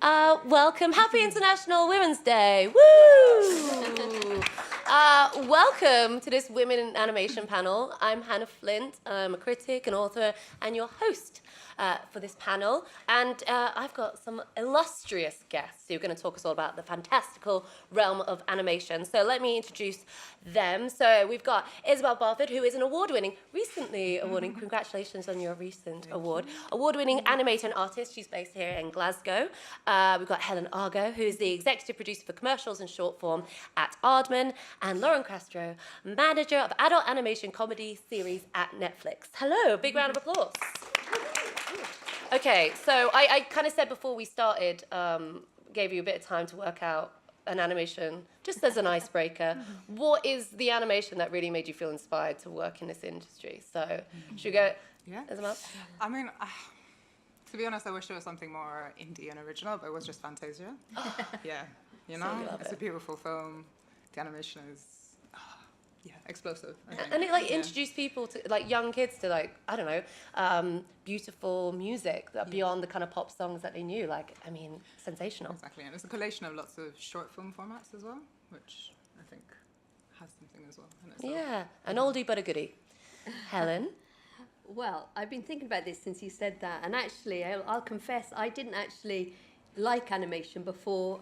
Welcome. Happy International Women's Day. Woo! Welcome to this Women in Animation panel. I'm Hannah Flint. I'm a critic, an author, and your host for this panel. And I've got some illustrious guests who are going to talk us all about the fantastical realm of animation. So let me introduce them. So we've got Isabel Barford, who is an recently awarding, congratulations on your recent award-winning animator and artist. She's based here in Glasgow. We've got Helen Argo, who is the executive producer for commercials and short form at Aardman, and Lauren Castro, manager of adult animation comedy series at Netflix. Hello, big round of applause. Okay, so I kind of said before we started, gave you a bit of time to work out an animation, just as an icebreaker. What is the animation that really made you feel inspired to work in this industry? So, should we go, Isabel? I mean, to be honest, I wish there was something more indie and original, but it was just Fantasia. Yeah, you know, it's a beautiful film. The animation is, explosive. And it introduced people to, young kids to, I don't know, beautiful music beyond the kind of pop songs that they knew. Sensational. Exactly, and it's a collation of lots of short film formats as well, which I think has something as well in itself. Yeah, an oldie but a goodie. Helen? Well, I've been thinking about this since you said that, and actually, I'll confess, I didn't actually like animation before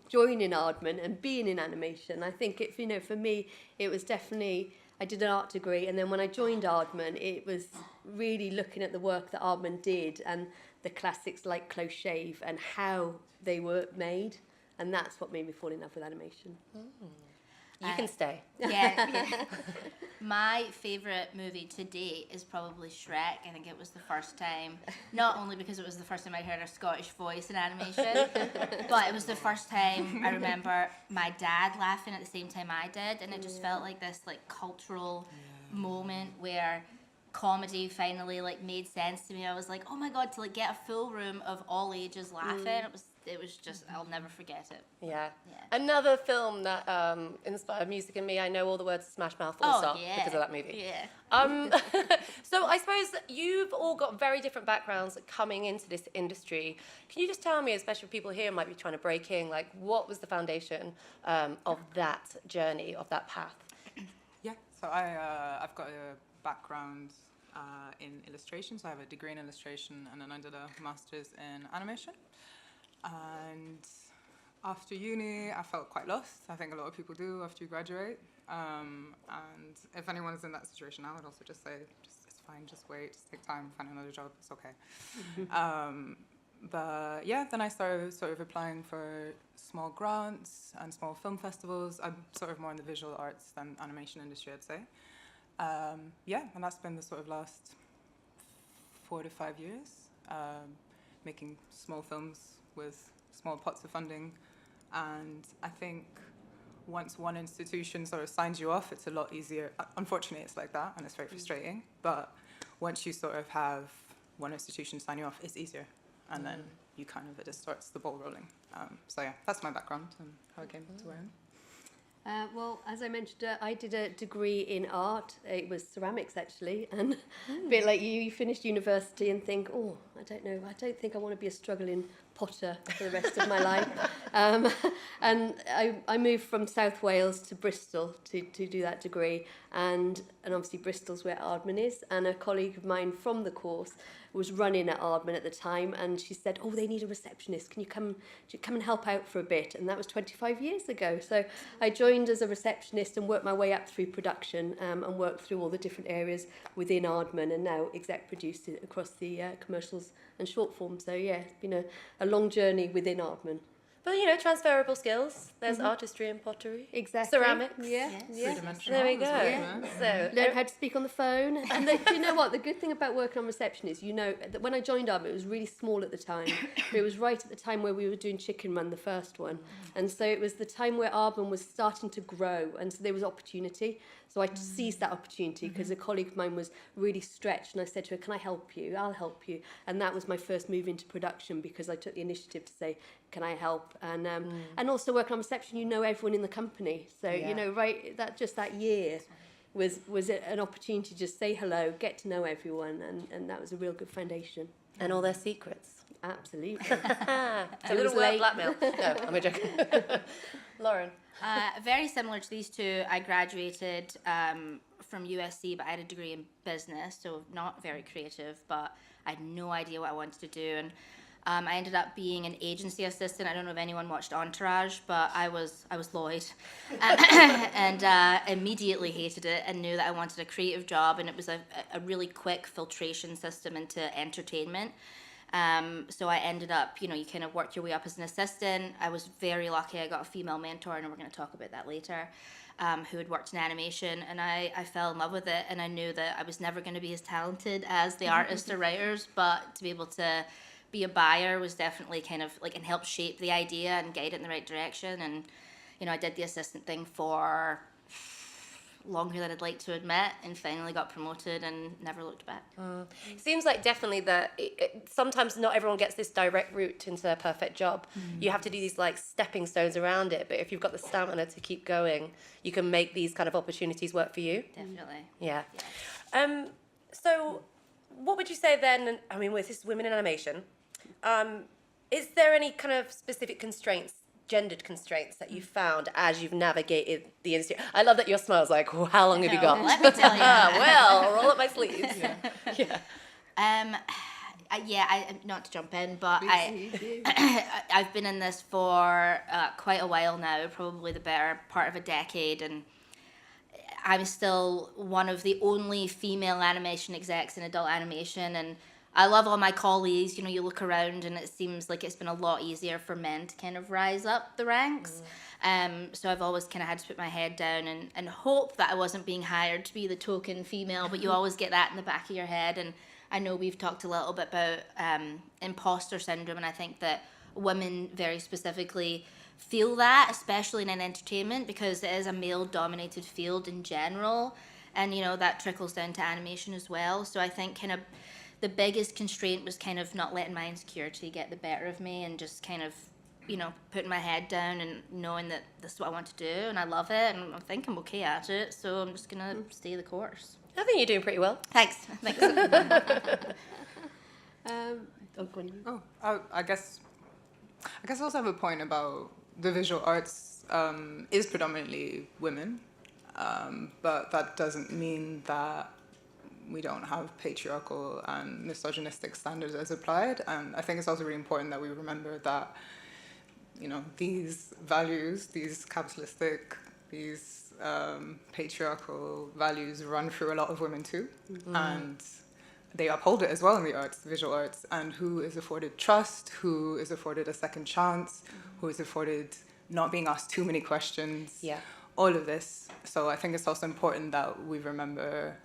joining Aardman and being in animation. I think for me, it was definitely, I did an art degree, and then when I joined Aardman, it was really looking at the work that Aardman did and the classics like Close Shave and how they were made, and that's what made me fall in love with animation. You can stay. Yeah. My favourite movie to date is probably Shrek. I think it was the first time, not only because it was the first time I heard a Scottish voice in animation, but it was the first time I remember my dad laughing at the same time I did, and it just felt like this cultural moment where comedy finally made sense to me. I was like, oh my god, to get a full room of all ages laughing, it was just, I'll never forget it. Yeah. Another film that inspired music in me, I know all the words to Smash Mouth full stop because of that movie. Yeah. So I suppose you've all got very different backgrounds coming into this industry. Can you just tell me, especially for people here who might be trying to break in, what was the foundation of that journey, of that path? Yeah, so I've got a background in illustration, so I have a degree in illustration, and then I did a master's in animation. And after uni, I felt quite lost. I think a lot of people do after you graduate. And if anyone's in that situation, I would also just say, it's fine, just wait, just take time, find another job, it's okay. But yeah, then I started sort of applying for small grants and small film festivals. I'm sort of more in the visual arts than animation industry, I'd say. And that's been the sort of last 4 to 5 years, making small films with small pots of funding. And I think once one institution sort of signs you off, it's a lot easier. Unfortunately, it's like that, and it's very frustrating. But once you sort of have one institution sign you off, it's easier. And then you it just starts the ball rolling. So yeah, that's my background and how I came to where I am. Well, as I mentioned, I did a degree in art. It was ceramics, actually, and a bit like you finished university and think, I don't know, I don't think I want to be a struggling potter for the rest of my life. And I moved from South Wales to Bristol to do that degree, and obviously Bristol's where Aardman is, and a colleague of mine from the course was running at Aardman at the time, and she said, they need a receptionist, can you come and help out for a bit? And that was 25 years ago. So I joined as a receptionist and worked my way up through production, and worked through all the different areas within Aardman, and now exec produced it across the commercials and short form. So yeah, it's been a long journey within Aardman. But, transferable skills. There's artistry and pottery. Exactly. Ceramics. Yeah. There we go. So learn how to speak on the phone. And do you know what? The good thing about working on reception is, that when I joined Aardman, it was really small at the time. But it was right at the time where we were doing Chicken Run, the first one. And so it was the time where Aardman was starting to grow. And so there was opportunity. So I seized that opportunity because a colleague of mine was really stretched, and I said to her, can I help you? I'll help you. And that was my first move into production, because I took the initiative to say, can I help? And also working on reception, everyone in the company. So, that year was an opportunity to just say hello, get to know everyone, and that was a real good foundation. And all their secrets. Absolutely. It's a little word blackmail. No, I'm a joke. Lauren. Very similar to these two. I graduated from USC, but I had a degree in business, so not very creative, but I had no idea what I wanted to do. And I ended up being an agency assistant. I don't know if anyone watched Entourage, but I was Lloyd, and immediately hated it and knew that I wanted a creative job. And it was a really quick filtration system into entertainment. So I ended up, you kind of work your way up as an assistant. I was very lucky. I got a female mentor, and we're going to talk about that later, who had worked in animation, and I fell in love with it. And I knew that I was never going to be as talented as the artists or writers, but to be able to be a buyer was definitely kind of like, and help shape the idea and guide it in the right direction. And, I did the assistant thing for longer than I'd like to admit, and finally got promoted and never looked back. It seems like definitely that sometimes not everyone gets this direct route into their perfect job. You have to do these like stepping stones around it, but if you've got the stamina to keep going, you can make these kind of opportunities work for you. Definitely. Yeah. So what would you say then, I mean, with this women in animation, is there any kind of specific constraints, gendered constraints that you found as you've navigated the industry? I love that your smile's like, well, how long have you got? Let me tell you. Well, I'll roll up my sleeves. Not to jump in, but I've been in this for quite a while now, probably the better part of a decade, and I'm still one of the only female animation execs in adult animation, and I love all my colleagues. You look around and it seems like it's been a lot easier for men to kind of rise up the ranks. So I've always kind of had to put my head down and hope that I wasn't being hired to be the token female, but you always get that in the back of your head. And I know we've talked a little bit about imposter syndrome, and I think that women very specifically feel that, especially in entertainment, because it is a male-dominated field in general, and that trickles down to animation as well. So I think kind of the biggest constraint was kind of not letting my insecurity get the better of me, and just kind of, putting my head down and knowing that this is what I want to do and I love it and I think I'm okay at it, so I'm just going to stay the course. I think you're doing pretty well. Thanks. I guess I also have a point about the visual arts is predominantly women, but that doesn't mean that we don't have patriarchal and misogynistic standards as applied. And I think it's also really important that we remember that, these values, these capitalistic, these patriarchal values run through a lot of women too. And they uphold it as well in the arts, visual arts, and who is afforded trust, who is afforded a second chance, who is afforded not being asked too many questions, all of this. So I think it's also important that we remember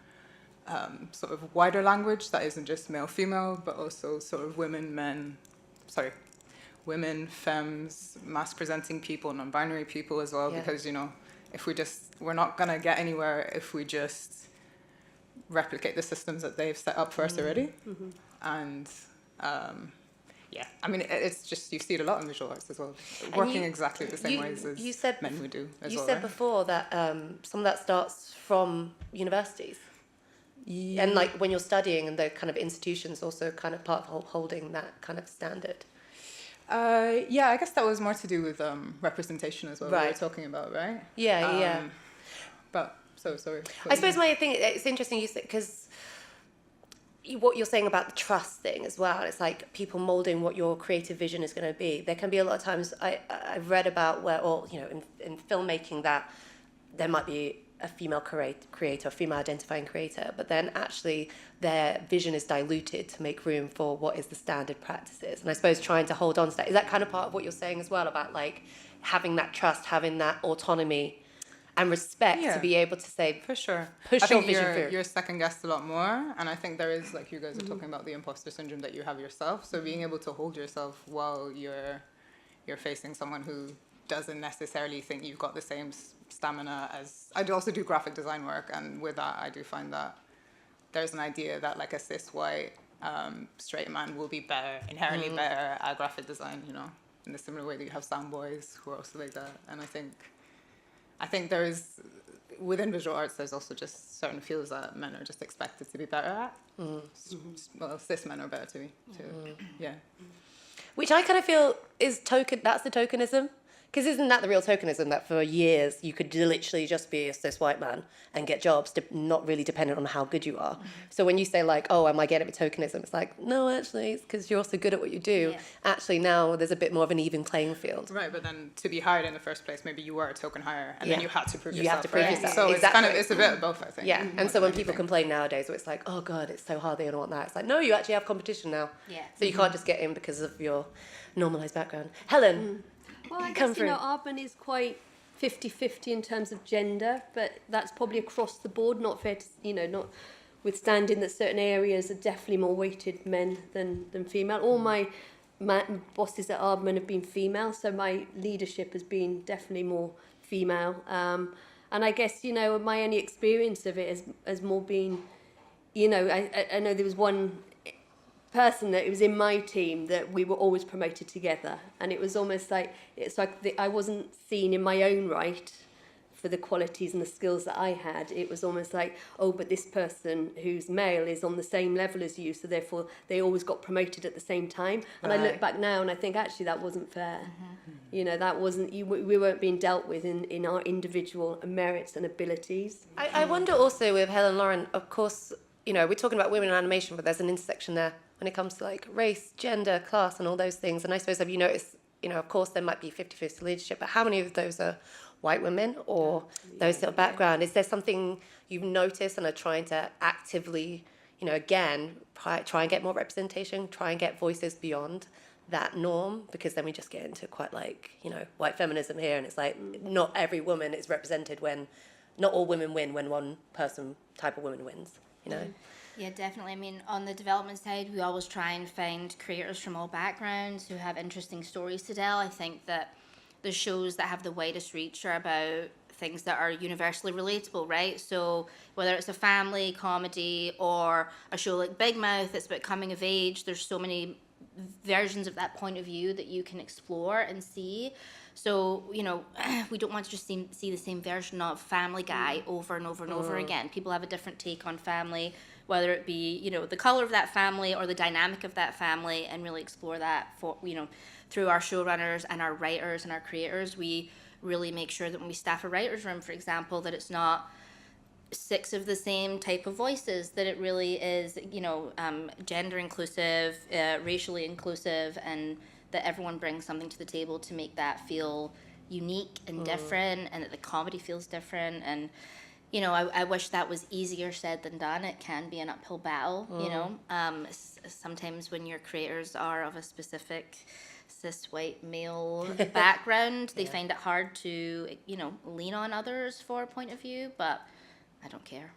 sort of wider language that isn't just male-female, but also sort of women, femmes, mass-presenting people, non-binary people as well, because, if we're not going to get anywhere if we just replicate the systems that they've set up for us already. And I mean, it's just, you see it a lot in visual arts as well, working exactly the same ways as men would do as well. You said before that some of that starts from universities. And like when you're studying, and the kind of institutions also kind of part of holding that kind of standard. I guess that was more to do with representation as well. Right. We were talking about, right? Yeah. But so sorry. I suppose my thing, it's interesting you said, because what you're saying about the trust thing as well, it's like people molding what your creative vision is going to be. There can be a lot of times I've read about where, or in filmmaking, that there might be a female creator, female identifying creator, but then actually their vision is diluted to make room for what is the standard practices. And I suppose trying to hold on to that, is that kind of part of what you're saying as well, about like having that trust, having that autonomy and respect to be able to say, for sure, push your vision through. You're second guessed a lot more, and I think there is, like you guys are talking about, the imposter syndrome that you have yourself. So being able to hold yourself while you're facing someone who doesn't necessarily think you've got the same stamina as... I do also do graphic design work, and with that I do find that there's an idea that like a cis white straight man will be inherently better at graphic design, in a similar way that you have sound boys who are also like that. And I think there is, within visual arts, there's also just certain fields that men are just expected to be better at. Well, cis men are better to be, Which I kind of feel is that's the tokenism. Because isn't that the real tokenism, that for years you could literally just be a cis white man and get jobs, not really dependent on how good you are. So when you say like, oh, am I getting it with tokenism? It's like, no, actually, it's because you're also good at what you do. Yeah. Actually, now there's a bit more of an even playing field. Right, but then to be hired in the first place, maybe you were a token hire, and then Yeah. you had to prove You yourself. have to prove right? yourself. So Exactly. it's a bit of both, I think. Yeah, and more so than when people anything. complain nowadays, where it's like, oh God, it's so hard, they don't want that. It's like, no, you actually have competition now. Yeah. So you can't just get in because of your normalised background. Helen, Well, I come guess, through. Aardman is quite 50-50 in terms of gender, but that's probably across the board, not fair to, notwithstanding that certain areas are definitely more weighted men than female. All my bosses at Aardman have been female, so my leadership has been definitely more female. And I guess, my only experience of it has more been, I know there was one person that it was in my team that we were always promoted together, and it was almost like I wasn't seen in my own right for the qualities and the skills that I had. It was almost like, oh, but this person who's male is on the same level as you, so therefore they always got promoted at the same time. And I look back now and I think actually that wasn't fair. That wasn't, we weren't being dealt with in our individual merits and abilities. I wonder also with Helen Lauren, of course, we're talking about women in animation, but there's an intersection there when it comes to like race, gender, class, and all those things. And I suppose, have you noticed, of course there might be 50-50 leadership, but how many of those are white women or those sort of background? Is there something you've noticed and are trying to actively, again, try and get more representation, try and get voices beyond that norm? Because then we just get into quite like, white feminism here, and it's like not every woman is represented not all women win when one type of woman wins, Yeah, definitely. I mean, on the development side, we always try and find creators from all backgrounds who have interesting stories to tell. I think that the shows that have the widest reach are about things that are universally relatable, right? So whether it's a family comedy or a show like Big Mouth that's about coming of age, there's so many versions of that point of view that you can explore and see. So, we don't want to just see the same version of Family Guy over and over and over again. People have a different take on family, whether it be, the color of that family or the dynamic of that family, and really explore that through our showrunners and our writers and our creators. We really make sure that when we staff a writer's room, for example, that it's not 6 of the same type of voices, that it really is, gender inclusive, racially inclusive, and that everyone brings something to the table to make that feel unique and different, and that the comedy feels different. And I wish that was easier said than done. It can be an uphill battle, sometimes when your creators are of a specific cis white male background, they find it hard to, lean on others for a point of view, but I don't care.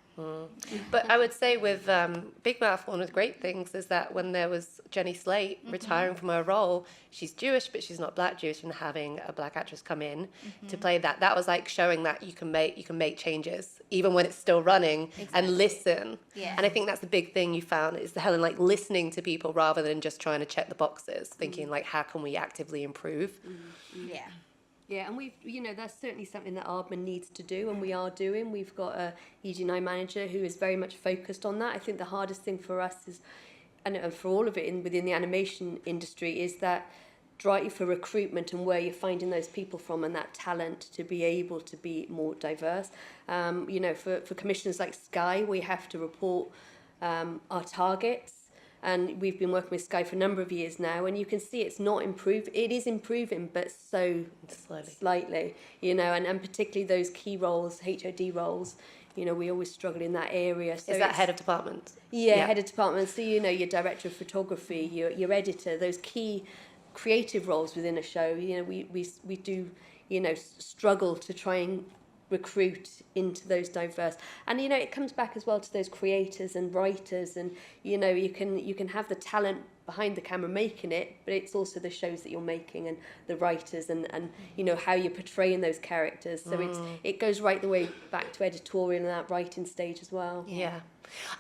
But I would say with Big Mouth, one of the great things is that when there was Jenny Slate retiring from her role, she's Jewish, but she's not Black Jewish, and having a Black actress come in to play that was like showing that you can make changes even when it's still running and listen. Yeah. And I think that's the big thing you found is Helen, like listening to people rather than just trying to check the boxes, thinking like how can we actively improve? Yeah. Yeah, and we've, that's certainly something that Aardman needs to do, and we are doing. We've got a EG9 manager who is very much focused on that. I think the hardest thing for us is, and for all of it within the animation industry, is that drive for recruitment and where you're finding those people from and that talent to be able to be more diverse. For commissions like Sky, we have to report our targets. And we've been working with Sky for a number of years now, and you can see it's not improved. It is improving, but so slightly, and particularly those key roles, HOD roles, we always struggle in that area. So is that head of department? Yeah, head of department. So, your director of photography, your editor, those key creative roles within a show, we do, struggle to try and recruit into those diverse, and it comes back as well to those creators and writers, and you can have the talent behind the camera making it, but it's also the shows that you're making and the writers and how you're portraying those characters. So it goes right the way back to editorial and that writing stage as well. Yeah.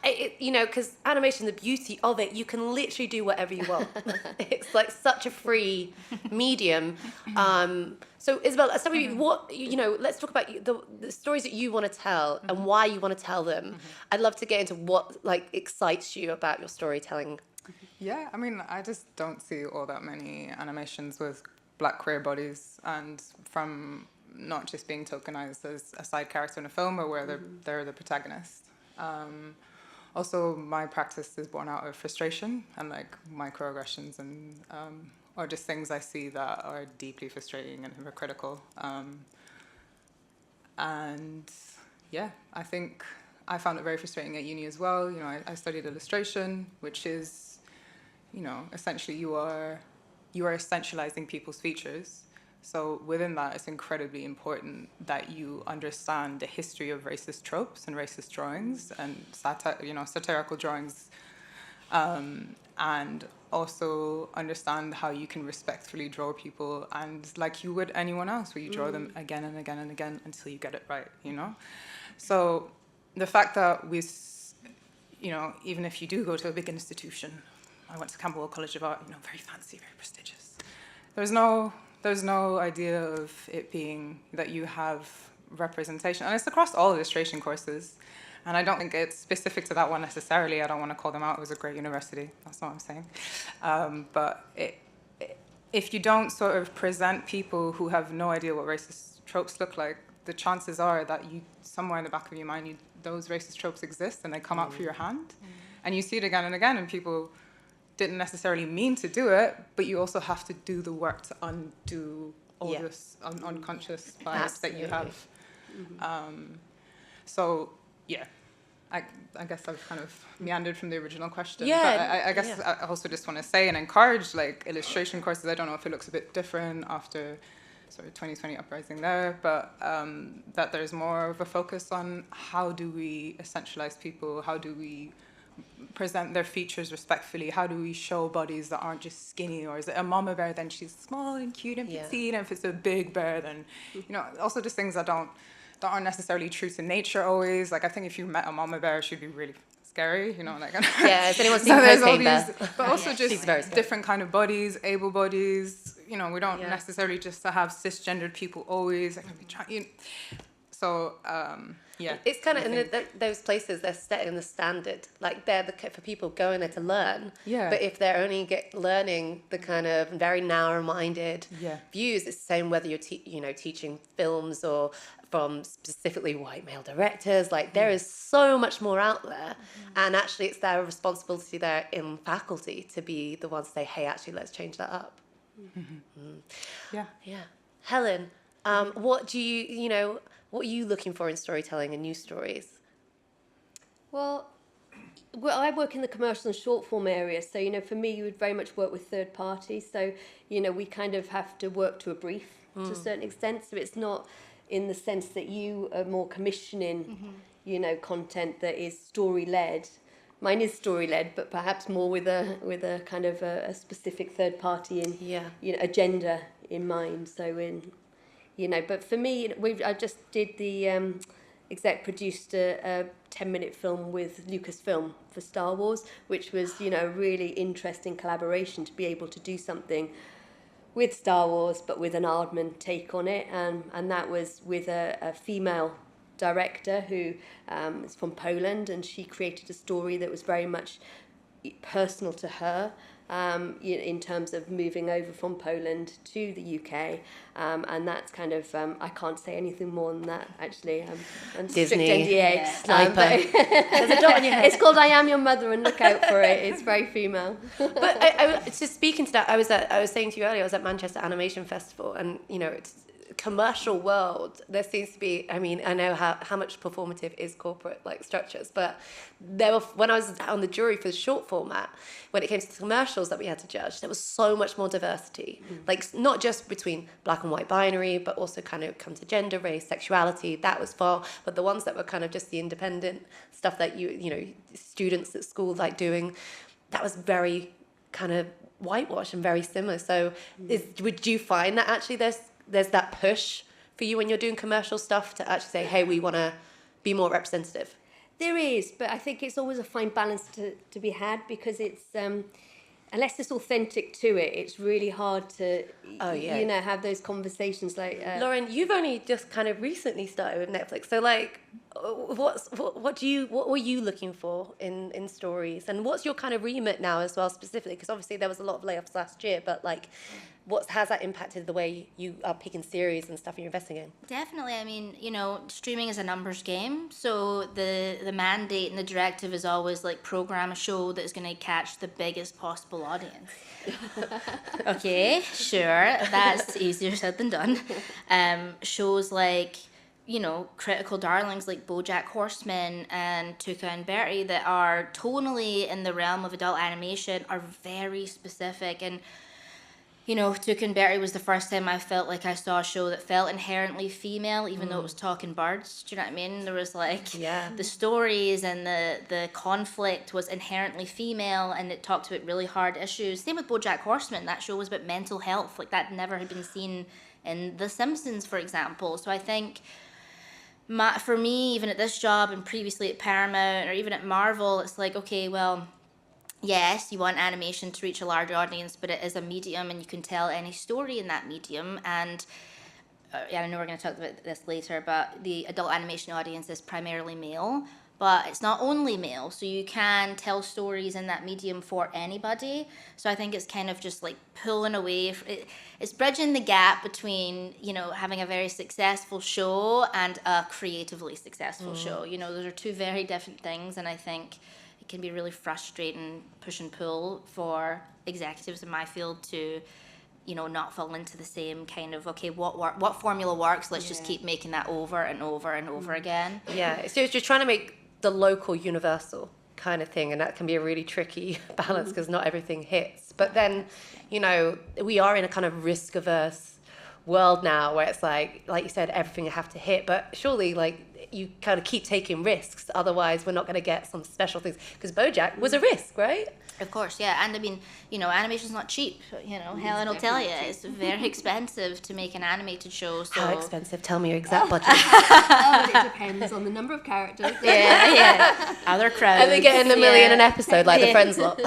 Because animation, the beauty of it, you can literally do whatever you want. It's like such a free medium. So Isabel, let's start with you. Let's talk about the stories that you want to tell and why you want to tell them. I'd love to get into what excites you about your storytelling Yeah, I mean, I just don't see all that many animations with black queer bodies, and from not just being tokenized as a side character in a film, but where they're the protagonist. Also, my practice is born out of frustration and like microaggressions and or just things I see that are deeply frustrating and hypocritical. And yeah, I think I found it very frustrating at uni as well. You know, I studied illustration, which is, you know, essentially you are essentializing people's features. So within that, it's incredibly important that you understand the history of racist tropes and racist drawings and satirical drawings, and also understand how you can respectfully draw people, and like you would anyone else, where you draw them again and again and again until you get it right, you know? So the fact that you know, even if you do go to a big institution, I went to Camberwell College of Art, you know, very fancy, very prestigious. There's no idea of it being that you have representation. And it's across all illustration courses. And I don't think it's specific to that one necessarily. I don't want to call them out. It was a great university. That's not what I'm saying. But if you don't sort of present people who have no idea what racist tropes look like, the chances are that somewhere in the back of your mind, those racist tropes exist and they come out for your hand. And you see it again and again, and people didn't necessarily mean to do it, but you also have to do the work to undo all this unconscious bias that you have. So yeah, I guess I've kind of meandered from the original question. Yeah, but I guess I also just want to say and encourage like illustration courses. I don't know if it looks a bit different after sort of 2020 uprising there, but that there's more of a focus on how do we essentialize people, how do we present their features respectfully, how do we show bodies that aren't just skinny, or is it a mama bear, then she's small and cute and petite, and if it's a big bear, then, you know, also just things that aren't necessarily true to nature always. Like, I think if you met a mama bear, she'd be really scary, you know, like. Yeah, has anyone seen Cocaine Bear? But also just different kind of bodies, able bodies, you know, we don't necessarily just have cisgendered people always. Like, so, yeah. It's kind of in those places, they're setting the standard. Like, they're for people going there to learn. Yeah. But if they're only learning the kind of very narrow-minded views, it's the same whether you're teaching films or from specifically white male directors. Like, there is so much more out there. And actually, it's their responsibility there in faculty to be the ones to say, hey, actually, let's change that up. Yeah. Helen, what are you looking for in storytelling and news stories? Well, I work in the commercial and short form area, so, you know, for me, you would very much work with third parties. So, you know, we kind of have to work to a brief to a certain extent. So it's not in the sense that you are more commissioning, you know, content that is story led. Mine is story led, but perhaps more with a kind of a specific third party in you know, agenda in mind. So you know, but for me, I just did the exec produced a 10-minute film with Lucasfilm for Star Wars, which was, you know, a really interesting collaboration to be able to do something with Star Wars, but with an Aardman take on it, and that was with a female director who is from Poland, and she created a story that was very much personal to her. In terms of moving over from Poland to the UK, and that's kind of I can't say anything more than that actually. I'm Disney, strict NDA. There's a dot on your head. It's called I Am Your Mother, and look out for it. It's very female. But I just speaking to that, I was saying to you earlier, I was at Manchester Animation Festival, and you know, it's commercial world, there seems to be, I mean, I know how much performative is corporate like structures, but there were, when I was on the jury for the short format, when it came to the commercials that we had to judge, there was so much more diversity, like not just between black and white binary, but also kind of come to gender, race, sexuality, that was far, but the ones that were kind of just the independent stuff that you know, students at school like doing, that was very kind of whitewashed and very similar. So would you find that actually there's that push for you when you're doing commercial stuff to actually say, hey, we want to be more representative? There is, but I think it's always a fine balance to be had, because it's unless it's authentic to it, it's really hard to you know, have those conversations like Lauren, you've only just kind of recently started with Netflix, so like what were you looking for in stories, and what's your kind of remit now as well specifically? Because obviously there was a lot of layoffs last year, but like, has that impacted the way you are picking series and stuff you're investing in? Definitely. I mean, streaming is a numbers game. So the mandate and the directive is always like program a show that is going to catch the biggest possible audience. Okay, sure. That's easier said than done. Shows like, critical darlings like BoJack Horseman and Tuca and Bertie that are tonally in the realm of adult animation are very specific. And Tuca and Bertie was the first time I felt like I saw a show that felt inherently female, even though it was talking birds. Do you know what I mean? There was like the stories and the conflict was inherently female, and it talked about really hard issues. Same with BoJack Horseman. That show was about mental health. Like that never had been seen in The Simpsons, for example. So I think for me, even at this job and previously at Paramount or even at Marvel, it's like, okay, well, yes, you want animation to reach a larger audience, but it is a medium and you can tell any story in that medium. And I know we're going to talk about this later, but the adult animation audience is primarily male, but it's not only male. So you can tell stories in that medium for anybody. So I think it's kind of just like pulling away. It's bridging the gap between, having a very successful show and a creatively successful show. Those are two very different things. And I think it can be really frustrating push and pull for executives in my field to, not fall into the same kind of, okay, what formula works? Let's just keep making that over and over and over again. Yeah, so you're trying to make the local universal kind of thing, and that can be a really tricky balance because not everything hits. But then, we are in a kind of risk-averse world now where it's like you said, everything you have to hit, but surely like you kind of keep taking risks, otherwise we're not going to get some special things, because BoJack was a risk, right? Of course, yeah. And I mean, animation's not cheap. Helen will tell you, it's very expensive to make an animated show. So How expensive? Tell me your exact budget. It depends on the number of characters. Yeah. Other crowds. And they get in $1 million an episode, like the Friends lot.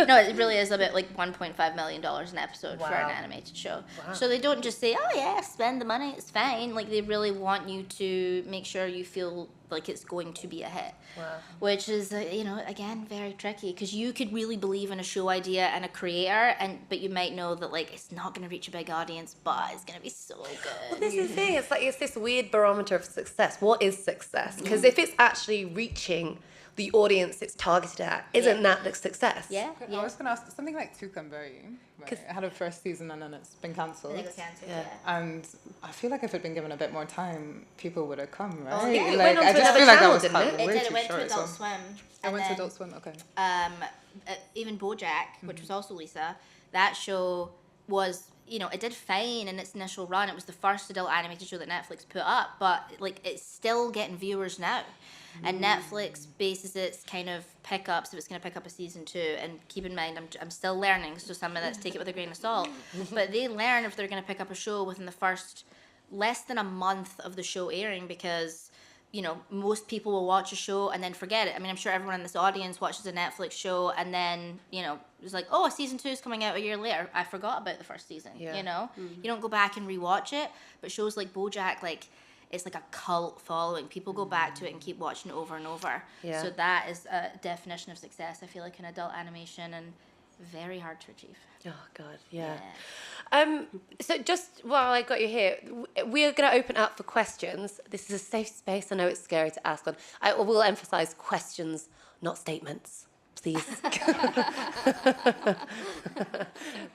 No, it really is about like $1.5 million an episode for an animated show. Wow. So they don't just say, oh yeah, spend the money, it's fine. Like they really want you to make sure you feel like it's going to be a hit. Wow. Which is, again, very tricky, because you could really believe in a show idea and a creator, but you might know that like it's not going to reach a big audience, but it's going to be so good. Well, this is the thing. It's like it's this weird barometer of success. What is success? Because if it's actually reaching the audience it's targeted at, isn't that the success? Yeah. I was going to ask something like Tuca and Bertie. Right? It had a first season and then it's been cancelled. And I feel like if it'd been given a bit more time, people would have come, right? Oh, yeah. It Like went on I to just another feel like that channel, was didn't cut it? way It too went short. to Adult Swim. I went to Adult Swim, okay. Even BoJack, which was also Lisa, that show was, it did fine in its initial run. It was the first adult animated show that Netflix put up, but like it's still getting viewers now. And Netflix bases its kind of pickups if it's going to pick up a season 2. And keep in mind, I'm still learning, so some of that's take it with a grain of salt. But they learn if they're going to pick up a show within the first less than a month of the show airing, because most people will watch a show and then forget it. I mean, I'm sure everyone in this audience watches a Netflix show and then, it's like, oh, season 2 is coming out a year later. I forgot about the first season, You don't go back and rewatch it. But shows like BoJack, like, it's like a cult following. People go back to it and keep watching it over and over. Yeah. So that is a definition of success, I feel like, in adult animation, and very hard to achieve. Oh, God, yeah. So just while I got you here, we are going to open up for questions. This is a safe space. I know it's scary to ask on. I will emphasize questions, not statements. Please.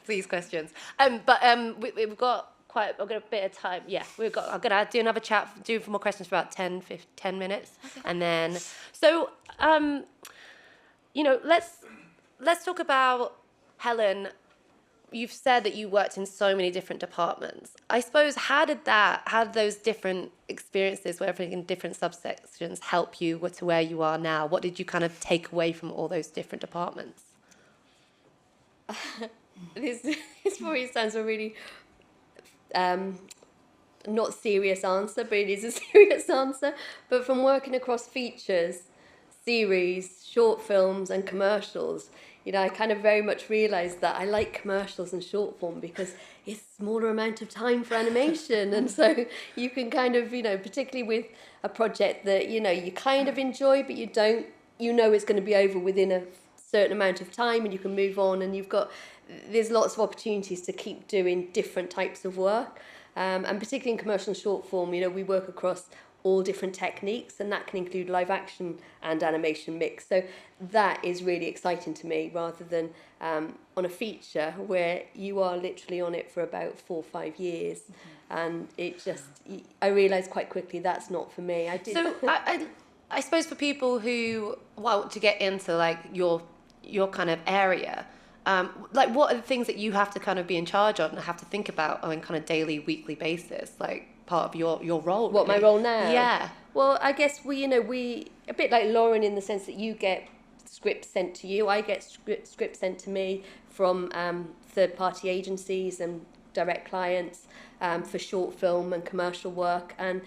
Please, questions. We've got I've got a bit of time. Yeah, I'm gonna do another chat, do more questions for about 10 minutes, okay. And then let's talk about Helen. You've said that you worked in so many different departments. I suppose how did those different experiences, working in different subsections, help you to where you are now? What did you kind of take away from all those different departments? This probably sounds a really not serious answer, but it is a serious answer. But from working across features, series, short films and commercials, I kind of very much realised that I like commercials and short form because it's a smaller amount of time for animation. And so you can kind of, particularly with a project that, you kind of enjoy, but you don't, it's going to be over within a certain amount of time and you can move on, and there's lots of opportunities to keep doing different types of work. And particularly in commercial and short form, we work across all different techniques, and that can include live action and animation mix. So that is really exciting to me, rather than on a feature where you are literally on it for about 4 or 5 years. And it just, I realised quite quickly that's not for me. So I suppose for people who want to get into like your kind of area, like what are the things that you have to kind of be in charge of and have to think about on a kind of daily, weekly basis, like part of your role? What, really? my role now? Yeah. Well, I guess we a bit like Lauren in the sense that you get scripts sent to you. I get scripts sent to me from third-party agencies and direct clients for short film and commercial work. And,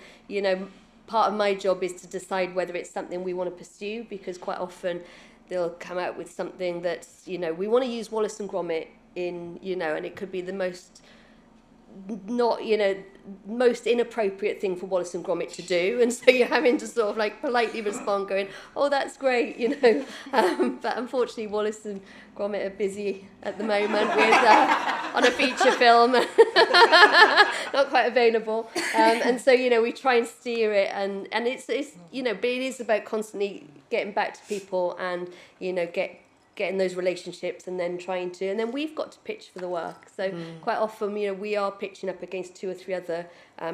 part of my job is to decide whether it's something we want to pursue, because quite often they'll come out with something that's, we want to use Wallace and Gromit in, and it could be the most most inappropriate thing for Wallace and Gromit to do, and so you're having to sort of like politely respond going, oh, that's great, but unfortunately Wallace and Gromit are busy at the moment with on a feature film not quite available, and so we try and steer it, and it's but it is about constantly getting back to people and getting those relationships, and then and then we've got to pitch for the work. So quite often, we are pitching up against 2 or 3 other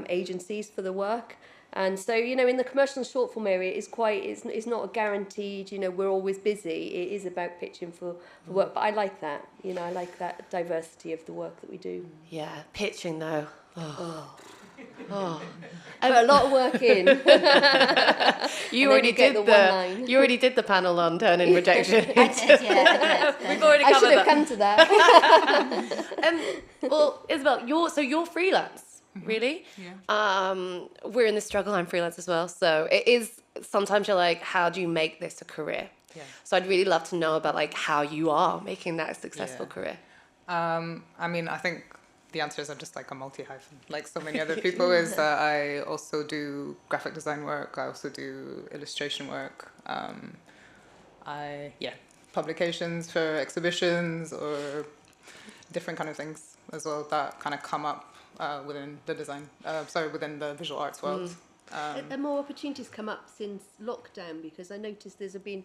agencies for the work. And so, in the commercial and short form area, it's not a guaranteed, we're always busy. It is about pitching for work. But I like that, I like that diversity of the work that we do. Yeah, pitching though. Oh. Put a lot of work in. You already did the panel on turn in rejection. I did, yeah. We've already I covered should have that. come to that. Well, Isabel, you're freelance, really. Yeah. We're in this struggle. I'm freelance as well, so it is. Sometimes you're like, how do you make this a career? Yeah. So I'd really love to know about like how you are making that a successful career. I think the answer is I'm just like a multi-hyphen, like so many other people, is that I also do graphic design work, I also do illustration work, publications for exhibitions or different kind of things as well that kind of come up within the within the visual arts world. Are more opportunities come up since lockdown? Because I noticed there's been,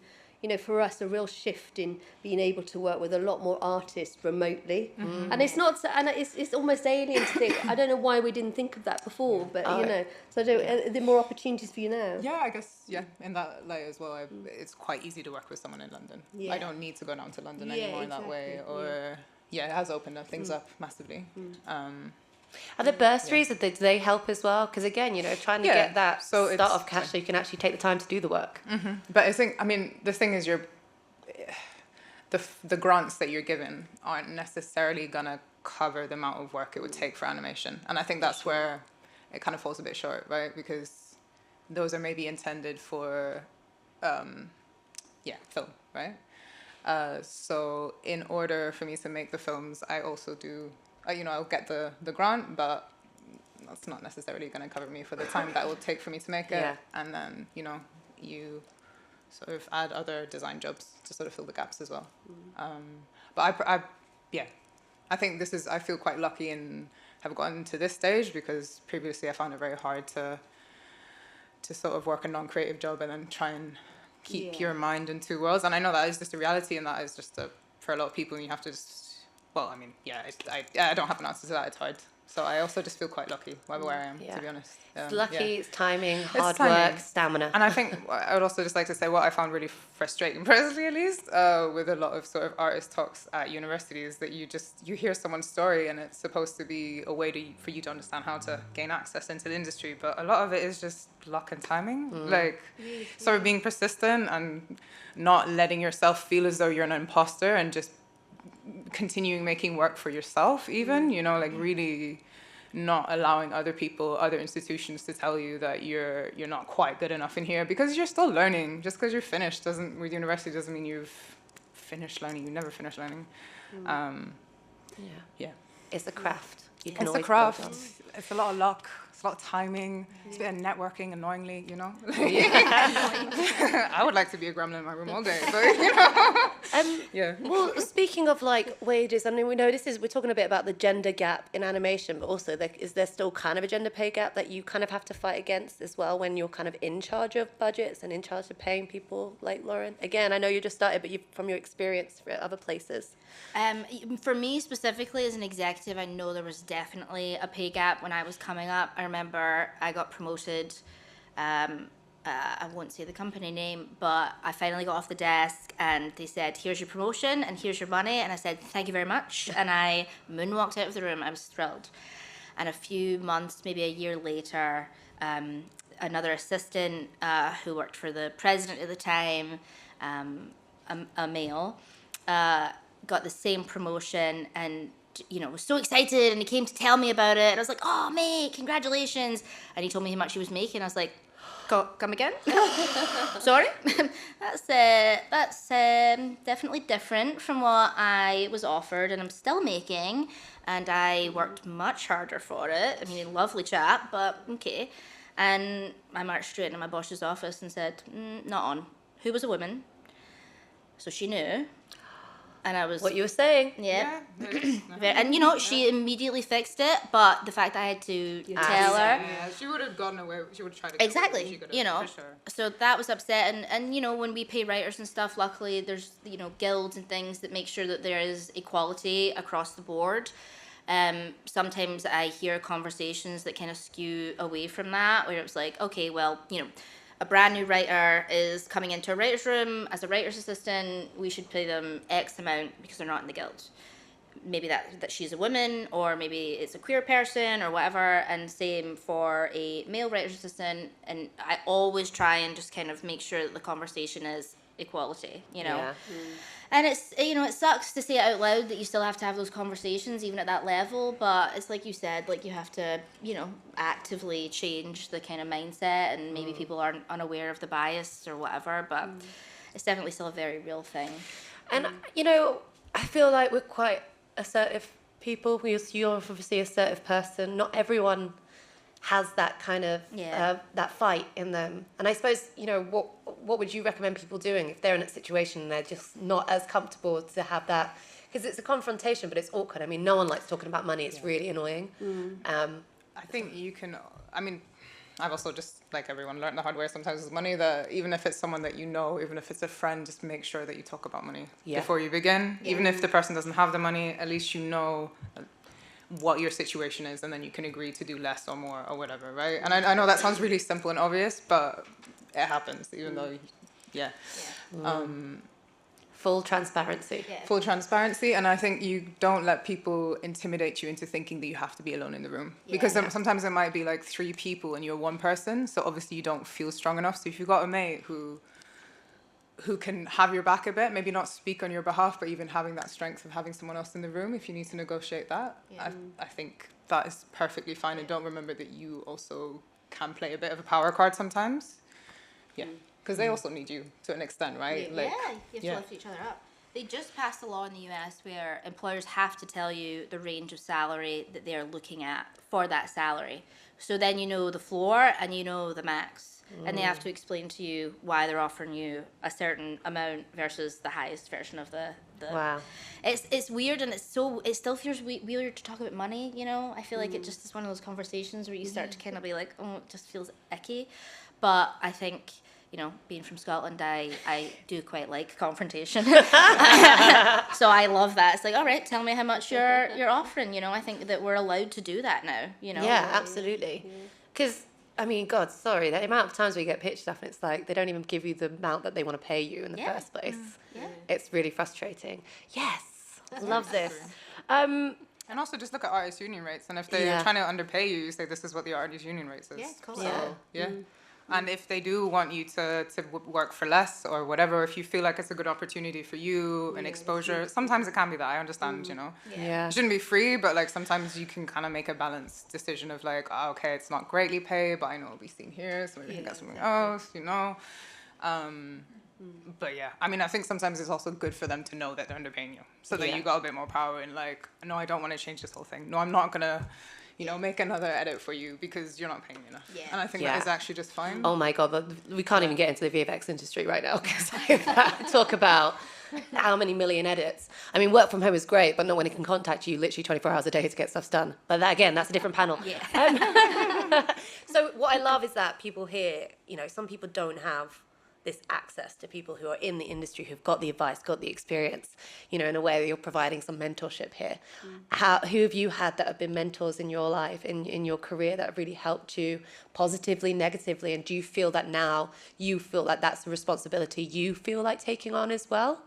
for us, a real shift in being able to work with a lot more artists remotely. And it's not, and it's almost alien to think. I don't know why we didn't think of that before, but so are there more opportunities for you now? Yeah, I guess, in that light as well, it's quite easy to work with someone in London. Yeah. I don't need to go down to London anymore in that way, or it has opened up things up massively. Are the bursaries, do they help as well? Because again, trying to get that start of cash so you can actually take the time to do the work. But I think, the thing is, the grants that you're given aren't necessarily going to cover the amount of work it would take for animation. And I think that's where it kind of falls a bit short, right? Because those are maybe intended for, film, right? So in order for me to make the films, I also do... I'll get the grant, but that's not necessarily going to cover me for the time that it will take for me to make it. Yeah. And then, you sort of add other design jobs to sort of fill the gaps as well. But I think I feel quite lucky and have gotten to this stage, because previously I found it very hard to sort of work a non-creative job and then try and keep your mind in 2 worlds. And I know that is just a reality, and that is just for a lot of people, and you have to just... Well, I don't have an answer to that. It's hard. So I also just feel quite lucky where I am, to be honest. It's lucky, it's timing, hard timing. work, stamina. And I think I would also just like to say what I found really frustrating, personally at least, with a lot of sort of artist talks at university, is that you hear someone's story and it's supposed to be a way for you to understand how to gain access into the industry. But a lot of it is just luck and timing. Sort of being persistent and not letting yourself feel as though you're an imposter, and just continuing making work for yourself, even, really not allowing other people, other institutions to tell you that you're not quite good enough in here, because you're still learning. Just because you're finished with university doesn't mean you've finish learning. You never finish learning. Yeah. It's a craft. You can It's a always craft. build on. It's a lot of luck. It's a lot of timing. It's a bit of networking, annoyingly, you know? I would like to be a gremlin in my room all day, but, you know. Yeah. Well, speaking of like wages, I mean, we know we're talking a bit about the gender gap in animation, but also is there still kind of a gender pay gap that you kind of have to fight against as well when you're kind of in charge of budgets and in charge of paying people like Lauren? Again, I know you just started, but from your experience at other places. For me specifically as an executive, I know there was definitely a pay gap when I was coming up. I remember I got promoted. I won't say the company name, but I finally got off the desk and they said, here's your promotion and here's your money. And I said, thank you very much. And I moonwalked out of the room. I was thrilled. And a few months, maybe a year later, another assistant who worked for the president at the time, a male, got the same promotion and was so excited, and he came to tell me about it, and I was like, oh mate, congratulations. And he told me how much he was making. I was like, come again? Sorry? That's definitely different from what I was offered and I'm still making, and I worked much harder for it. I mean, lovely chap, but okay. And I marched straight into my boss's office and said, not on. Who was a woman? So she knew. And I was... What you were saying. Yeah. And, she immediately fixed it, but the fact that I had to tell her... Yeah, she would have gotten away. She would have tried to... Exactly. For sure. So that was upset. And when we pay writers and stuff, luckily there's, guilds and things that make sure that there is equality across the board. Sometimes I hear conversations that kind of skew away from that, where it's like, okay, well, a brand new writer is coming into a writer's room as a writer's assistant, we should pay them X amount because they're not in the guild. Maybe that she's a woman, or maybe it's a queer person or whatever, and same for a male writer's assistant. And I always try and just kind of make sure that the conversation is equality, Yeah. And it's, it sucks to say it out loud that you still have to have those conversations even at that level, but it's like you said, like you have to, actively change the kind of mindset, and maybe people aren't unaware of the bias or whatever, but it's definitely still a very real thing. And, I feel like we're quite assertive people. You're obviously an assertive person. Not everyone has that kind of that fight in them. And I suppose, what would you recommend people doing if they're in a situation and they're just not as comfortable to have that? Because it's a confrontation, but it's awkward. I mean, no one likes talking about money. It's really annoying. I think you can, I've also just, like everyone, learned the hard way sometimes with money, that even if it's someone that even if it's a friend, just make sure that you talk about money before you begin. Yeah. Even if the person doesn't have the money, at least you know what your situation is, and then you can agree to do less or more or whatever, right? And I know that sounds really simple and obvious, but it happens, even though, Full transparency. Yeah. Full transparency, and I think you don't let people intimidate you into thinking that you have to be alone in the room. Because sometimes there might be like 3 people and you're one person, so obviously you don't feel strong enough. So if you've got a mate who can have your back a bit, maybe not speak on your behalf, but even having that strength of having someone else in the room, if you need to negotiate that, I think that is perfectly fine. And don't remember that you also can play a bit of a power card sometimes. Yeah. Because they also need you to an extent, right? You have to lift each other up. They just passed a law in the US where employers have to tell you the range of salary that they're looking at for that salary. So then you know the floor and you know the max. And they have to explain to you why they're offering you a certain amount versus the highest version of the Wow. It's weird, and it still feels weird to talk about money, I feel like it just is one of those conversations where you start to kind of be like, oh, it just feels icky. But I think, being from Scotland, I do quite like confrontation. So I love that. It's like, all right, tell me how much you're offering. I think that we're allowed to do that now. Yeah, absolutely. Because I mean, God, sorry, the amount of times we get pitched stuff, and it's like they don't even give you the amount that they want to pay you in the first place. It's really frustrating. Yes, love this. And also just look at artist union rates, and if they're trying to underpay you, you say this is what the artist union rates is. Yeah, cool. So, And if they do want you to work for less or whatever, if you feel like it's a good opportunity for you and exposure, sometimes it can be that. I understand, It shouldn't be free, but like sometimes you can kind of make a balanced decision of like, oh, okay, it's not greatly paid, but I know it'll be seen here, so maybe I can get something else, But yeah, I mean, I think sometimes it's also good for them to know that they're underpaying you, so that Yeah. you got a bit more power in like, no, I don't want to change this whole thing. No, I'm not gonna, make another edit for you because you're not paying me enough. Yeah. And I think Yeah. that is actually just fine. Oh my God, we can't even get into the VFX industry right now because talk about how many million edits. I mean, work from home is great, but no one can contact you literally 24 hours a day to get stuff done. But that, again, that's a different panel. Yeah. So what I love is that people here, some people don't have this access to people who are in the industry, who've got the advice, got the experience, in a way that you're providing some mentorship here. Who have you had that have been mentors in your life, in your career, that have really helped you positively, negatively? And do you feel that now you feel like that's a responsibility you feel like taking on as well?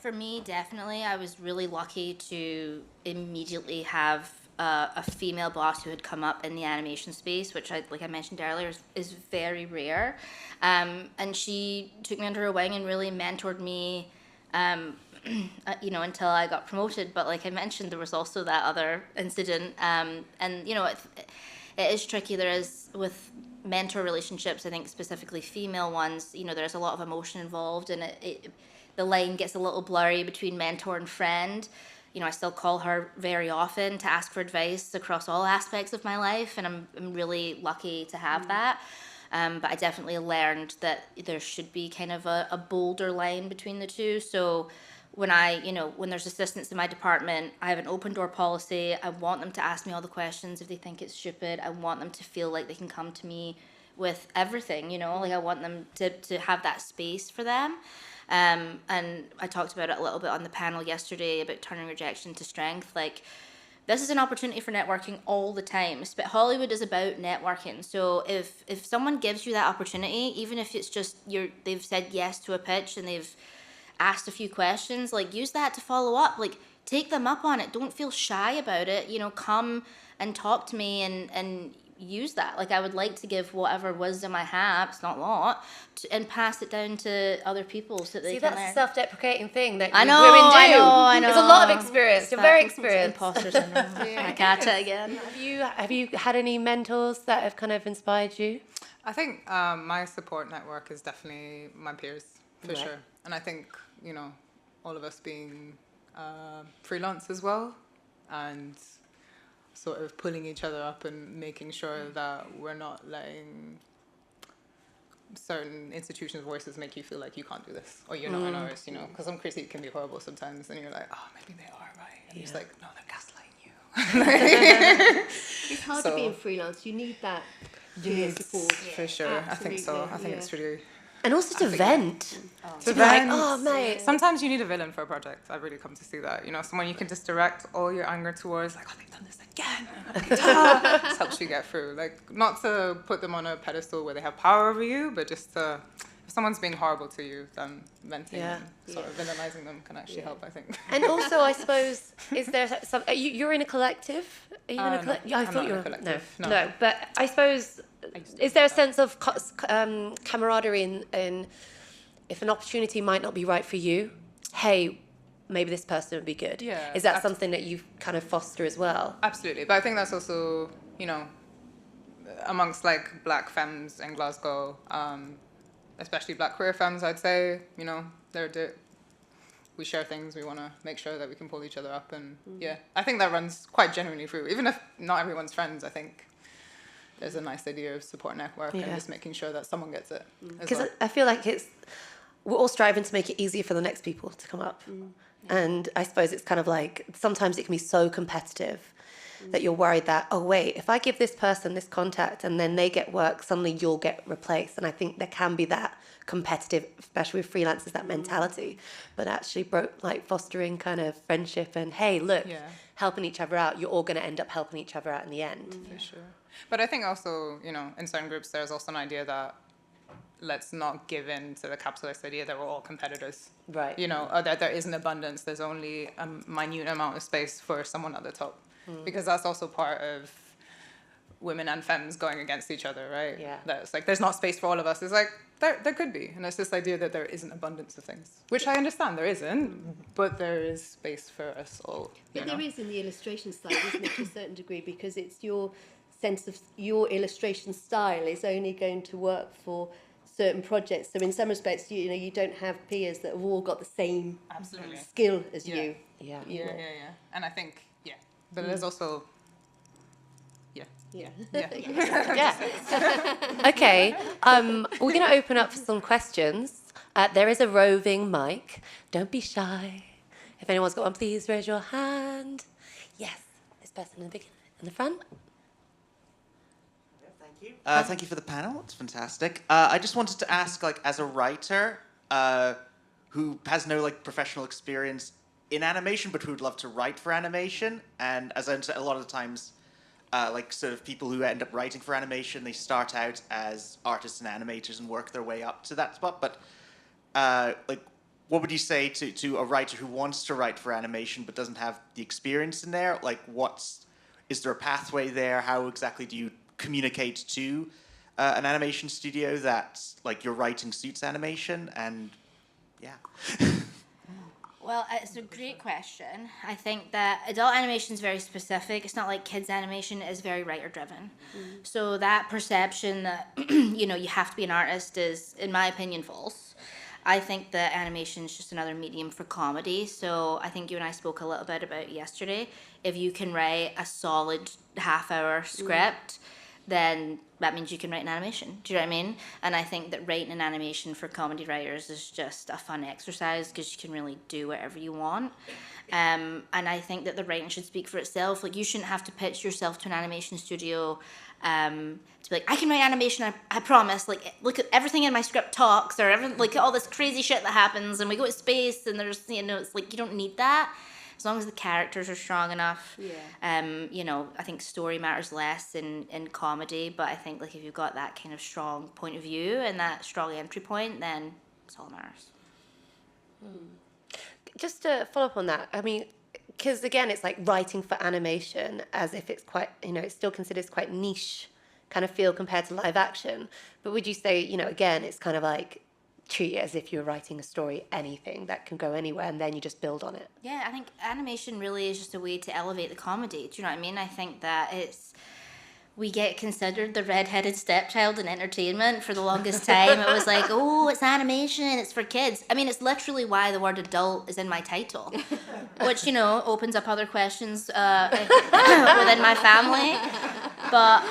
For me, definitely, I was really lucky to immediately have a female boss who had come up in the animation space, which, like I mentioned earlier, is very rare. And she took me under her wing and really mentored me, until I got promoted. But like I mentioned, there was also that other incident. And, it is tricky. There is, with mentor relationships, I think specifically female ones, there's a lot of emotion involved, and the line gets a little blurry between mentor and friend. I still call her very often to ask for advice across all aspects of my life, and I'm really lucky to have that. But I definitely learned that there should be kind of a bolder line between the two. So when when there's assistants in my department, I have an open door policy. I want them to ask me all the questions if they think it's stupid. I want them to feel like they can come to me with everything, like I want them to have that space for them. And I talked about it a little bit on the panel yesterday about turning rejection to strength. Like, this is an opportunity for networking all the time. But Hollywood is about networking. So if someone gives you that opportunity, even if it's just they've said yes to a pitch and they've asked a few questions, like, use that to follow up. Like, take them up on it. Don't feel shy about it. Come and talk to me and use that. Like, I would like to give whatever wisdom I have, it's not a lot, and pass it down to other people so that they See, can that's a learn. self-deprecating thing that I know, women do. I know. There's a lot of experience. It's You're that very experienced. Imposter syndrome. I catch it again. Have you had any mentors that have kind of inspired you? I think my support network is definitely my peers, for Right. sure. And I think, all of us being freelance as well, and sort of pulling each other up and making sure that we're not letting certain institutions' voices make you feel like you can't do this or you're not an artist, because some critique can be horrible sometimes, and you're like, oh, maybe they are right. And it's like, no, they're gaslighting you. It's hard to be in freelance. You need that support. For sure. I think so. I think it's really... And also to vent. To be like, vent. oh, mate. Sometimes you need a villain for a project. I've really come to see that. Someone you can just direct all your anger towards, like, oh, they've done this again. This helps you get through. Like, not to put them on a pedestal where they have power over you, but just to, if someone's being horrible to you, then venting and sort of villainizing them can actually help, I think. And also, I suppose, is there some... You're in a collective? Are you in a No, collective? Yeah, I I'm thought not you in a were... collective, No. no. But I suppose, is there a sense of camaraderie in if an opportunity might not be right for you, hey, maybe this person would be good? Yeah, Is that something that you kind of foster as well? Absolutely. But I think that's also, amongst like black femmes in Glasgow, especially black queer femmes, I'd say, we share things, we want to make sure that we can pull each other up. And I think that runs quite genuinely through. Even if not everyone's friends, I think there's a nice idea of support network and just making sure that someone gets it. Because I feel like we're all striving to make it easier for the next people to come up. And I suppose it's kind of like, sometimes it can be so competitive that you're worried that, oh, wait, if I give this person this contact and then they get work, suddenly you'll get replaced. And I think there can be that competitive, especially with freelancers, that mentality. But actually fostering kind of friendship and, hey, look, helping each other out, you're all going to end up helping each other out in the end. For sure. But I think also, in certain groups, there's also an idea that let's not give in to the capitalist idea that we're all competitors. Right. Or that there is an abundance. There's only a minute amount of space for someone at the top. Because that's also part of women and femmes going against each other, right? Yeah. That's like, there's not space for all of us. It's like, there could be. And it's this idea that there is an abundance of things, which I understand there isn't, but there is space for us all. But there is in the illustration side, isn't it, to a certain degree, because it's your sense of your illustration style is only going to work for certain projects. So in some respects, you don't have peers that have all got the same Absolutely. skill as Yeah. you. Yeah. You know. Yeah. And I think, but there's also, yeah. Yeah. Yeah. Okay. We're going to open up for some questions. There is a roving mic. Don't be shy. If anyone's got one, please raise your hand. Yes. This person in the beginning, in the front. Thank you. Thank you for the panel. It's fantastic. I just wanted to ask, like, as a writer who has no professional experience in animation, but who would love to write for animation, and as a lot of the times, sort of people who end up writing for animation, they start out as artists and animators and work their way up to that spot. But what would you say to a writer who wants to write for animation but doesn't have the experience in there? Like, is there a pathway there? How exactly do you communicate to an animation studio that your writing suits animation? And yeah. Well, it's a great question. I think that adult animation is very specific. It's not like kids animation is very writer driven. So that perception that you have to be an artist is, in my opinion, false. I think that animation is just another medium for comedy. So I think you and I spoke a little bit about it yesterday. If you can write a solid half-hour script, then that means you can write an animation. Do you know what I mean? And I think that writing an animation for comedy writers is just a fun exercise because you can really do whatever you want. And I think that the writing should speak for itself. Like, you shouldn't have to pitch yourself to an animation studio to be like, I can write animation, I promise. Like, look at everything in my script talks, or all this crazy shit that happens, and we go to space, and there's, it's like, you don't need that. As long as the characters are strong enough. I think story matters less in comedy, but I think if you've got that kind of strong point of view and that strong entry point, then it's all that matters. Just to follow up on that, I mean, because again, it's like writing for animation as if it's quite, it's still considered quite niche kind of feel compared to live action. But would you say, again, it's kind of like treat it as if you're writing a story, anything that can go anywhere, and then you just build on it? Yeah, I think animation really is just a way to elevate the comedy. Do you know what I mean? I think that we get considered the red-headed stepchild in entertainment for the longest time. It was like, oh, it's animation, it's for kids. I mean, it's literally why the word adult is in my title, which, opens up other questions within my family. But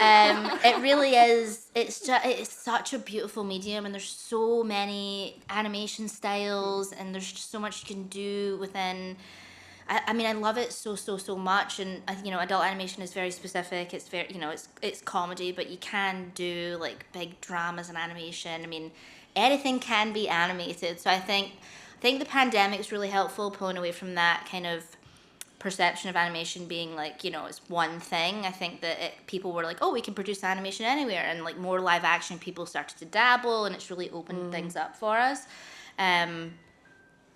it really is, it's such a beautiful medium, and there's so many animation styles, and there's just so much you can do within. I mean, I love it so much, and adult animation is very specific. It's very, it's comedy, but you can do big dramas in animation. I mean, anything can be animated. So I think the pandemic is really helpful, pulling away from that kind of perception of animation being it's one thing. I think that people were like, oh, we can produce animation anywhere, and more live action people started to dabble, and it's really opened things up for us.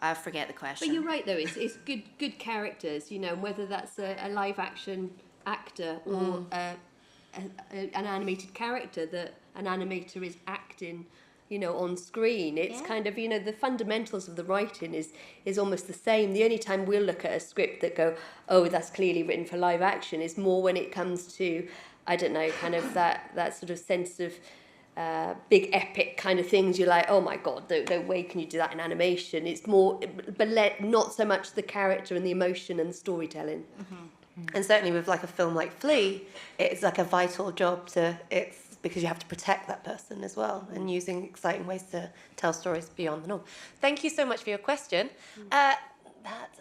I forget the question. But you're right, though. It's good characters, and whether that's a live action actor or an animated character that an animator is acting, on screen. It's kind of, the fundamentals of the writing is almost the same. The only time we'll look at a script that go, oh, that's clearly written for live action, is more when it comes to, I don't know, kind of that sort of sense of big epic kind of things. You're like, oh my god, no way can you do that in animation. It's more, but not so much the character and the emotion and the storytelling. And certainly with a film like Flea, it's a vital job it's because you have to protect that person as well, and using exciting ways to tell stories beyond the norm. Thank you so much for your question. That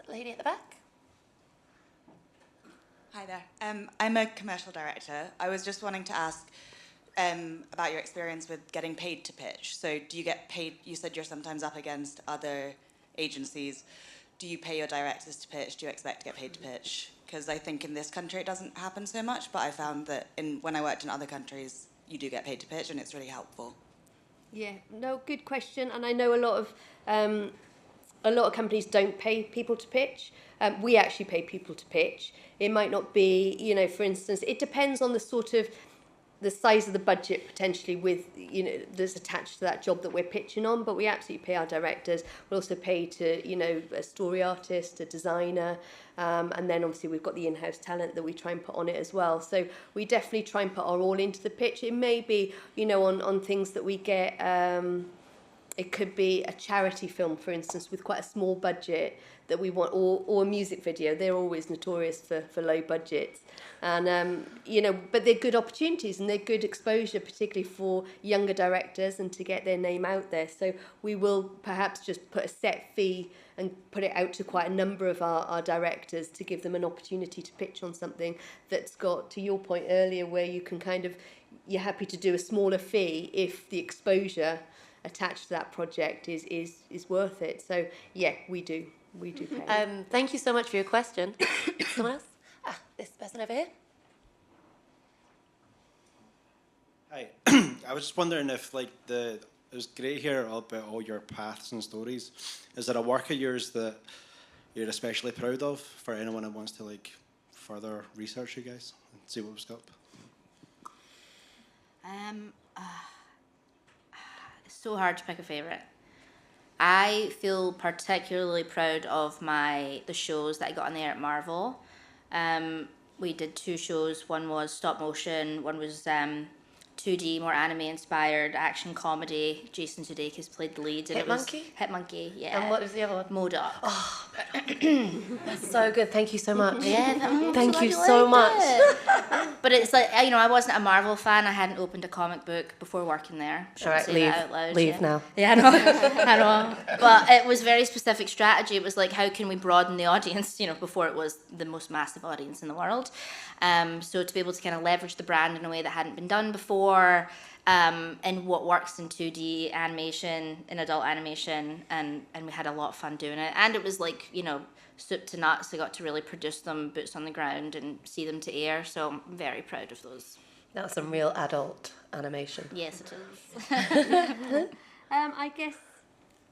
lady at the back. Hi there. I'm a commercial director. I was just wanting to ask about your experience with getting paid to pitch. So do you get paid? You said you're sometimes up against other agencies. Do you pay your directors to pitch? Do you expect to get paid to pitch? Because I think in this country it doesn't happen so much, but I found that when I worked in other countries, you do get paid to pitch, and it's really helpful. Yeah, no, good question. And I know a lot of companies don't pay people to pitch. We actually pay people to pitch. It might not be, for instance, it depends on the sort of the size of the budget potentially with, that's attached to that job that we're pitching on, but we absolutely pay our directors. We also pay to, a story artist, a designer, and then obviously we've got the in-house talent that we try and put on it as well. So we definitely try and put our all into the pitch. It may be, on things that we get, it could be a charity film, for instance, with quite a small budget that we want, or a music video. They're always notorious for low budgets. And, but they're good opportunities and they're good exposure, particularly for younger directors and to get their name out there. So we will perhaps just put a set fee and put it out to quite a number of our directors to give them an opportunity to pitch on something that's got, to your point earlier, where you can you're happy to do a smaller fee if the exposure attached to that project is worth it. So yeah, we do pay. Thank you so much for your question. Someone else? This person over here. Hi. I was just wondering if it was great to hear all about all your paths and stories. Is there a work of yours that you're especially proud of for anyone that wants to further research you guys and see what was up? It's so hard to pick a favourite. I feel particularly proud of the shows that I got on there at Marvel. We did 2 shows. One was stop motion. One was 2D, more anime inspired action comedy. Jason Sudeikis played the lead. And Hit Monkey, yeah. And what was the other one? MODOK. Oh, that's so good. Thank you so much. Yeah, thank you so much. But it's I wasn't a Marvel fan. I hadn't opened a comic book before working there. All right, Say that out loud, leave now. Yeah, I know. I know. But it was very specific strategy. It was how can we broaden the audience, before it was the most massive audience in the world. So to be able to kind of leverage the brand in a way that hadn't been done before, and what works in 2D animation, in adult animation, and we had a lot of fun doing it. And it was soup to nuts. I got to really produce them, boots on the ground, and see them to air. So I'm very proud of those. That was some real adult animation. Yes, it is. I guess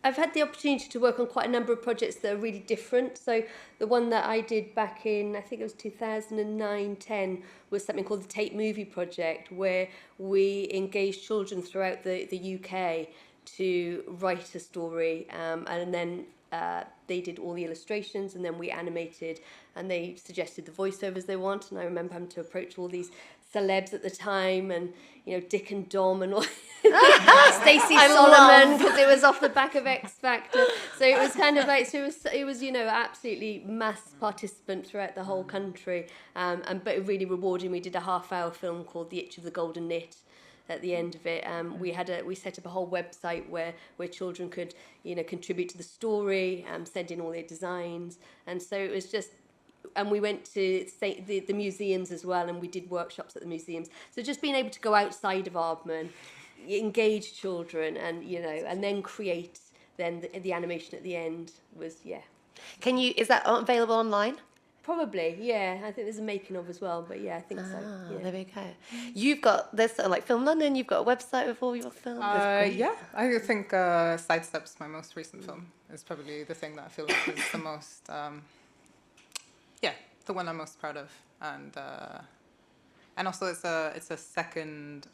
I've had the opportunity to work on quite a number of projects that are really different. So the one that I did back in, I think it was 2009-10, was something called the Tate Movie Project, where we engaged children throughout the UK to write a story, and then they did all the illustrations, and then we animated, and they suggested the voiceovers they want. And I remember having to approach all these celebs at the time, and Dick and Dom and all Stacey Solomon, because it was off the back of X Factor. So it was kind of it was absolutely mass participant throughout the whole country, but really rewarding. We did a half-hour film called The Itch of the Golden Knit. At the end of it, we set up a whole website where children could contribute to the story, send in all their designs, and so it was just. And we went to the museums as well, and we did workshops at the museums. So just being able to go outside of Ardman, engage children, and and then create the animation at the end was Is that available online? Probably, yeah. I think there's a making of as well, but yeah, I think so. Yeah. There we go. You've got this Film London. You've got a website with all your films. Yeah, I think Sidesteps, my most recent film, is probably the thing that I feel like is the most, the one I'm most proud of, and also it's a second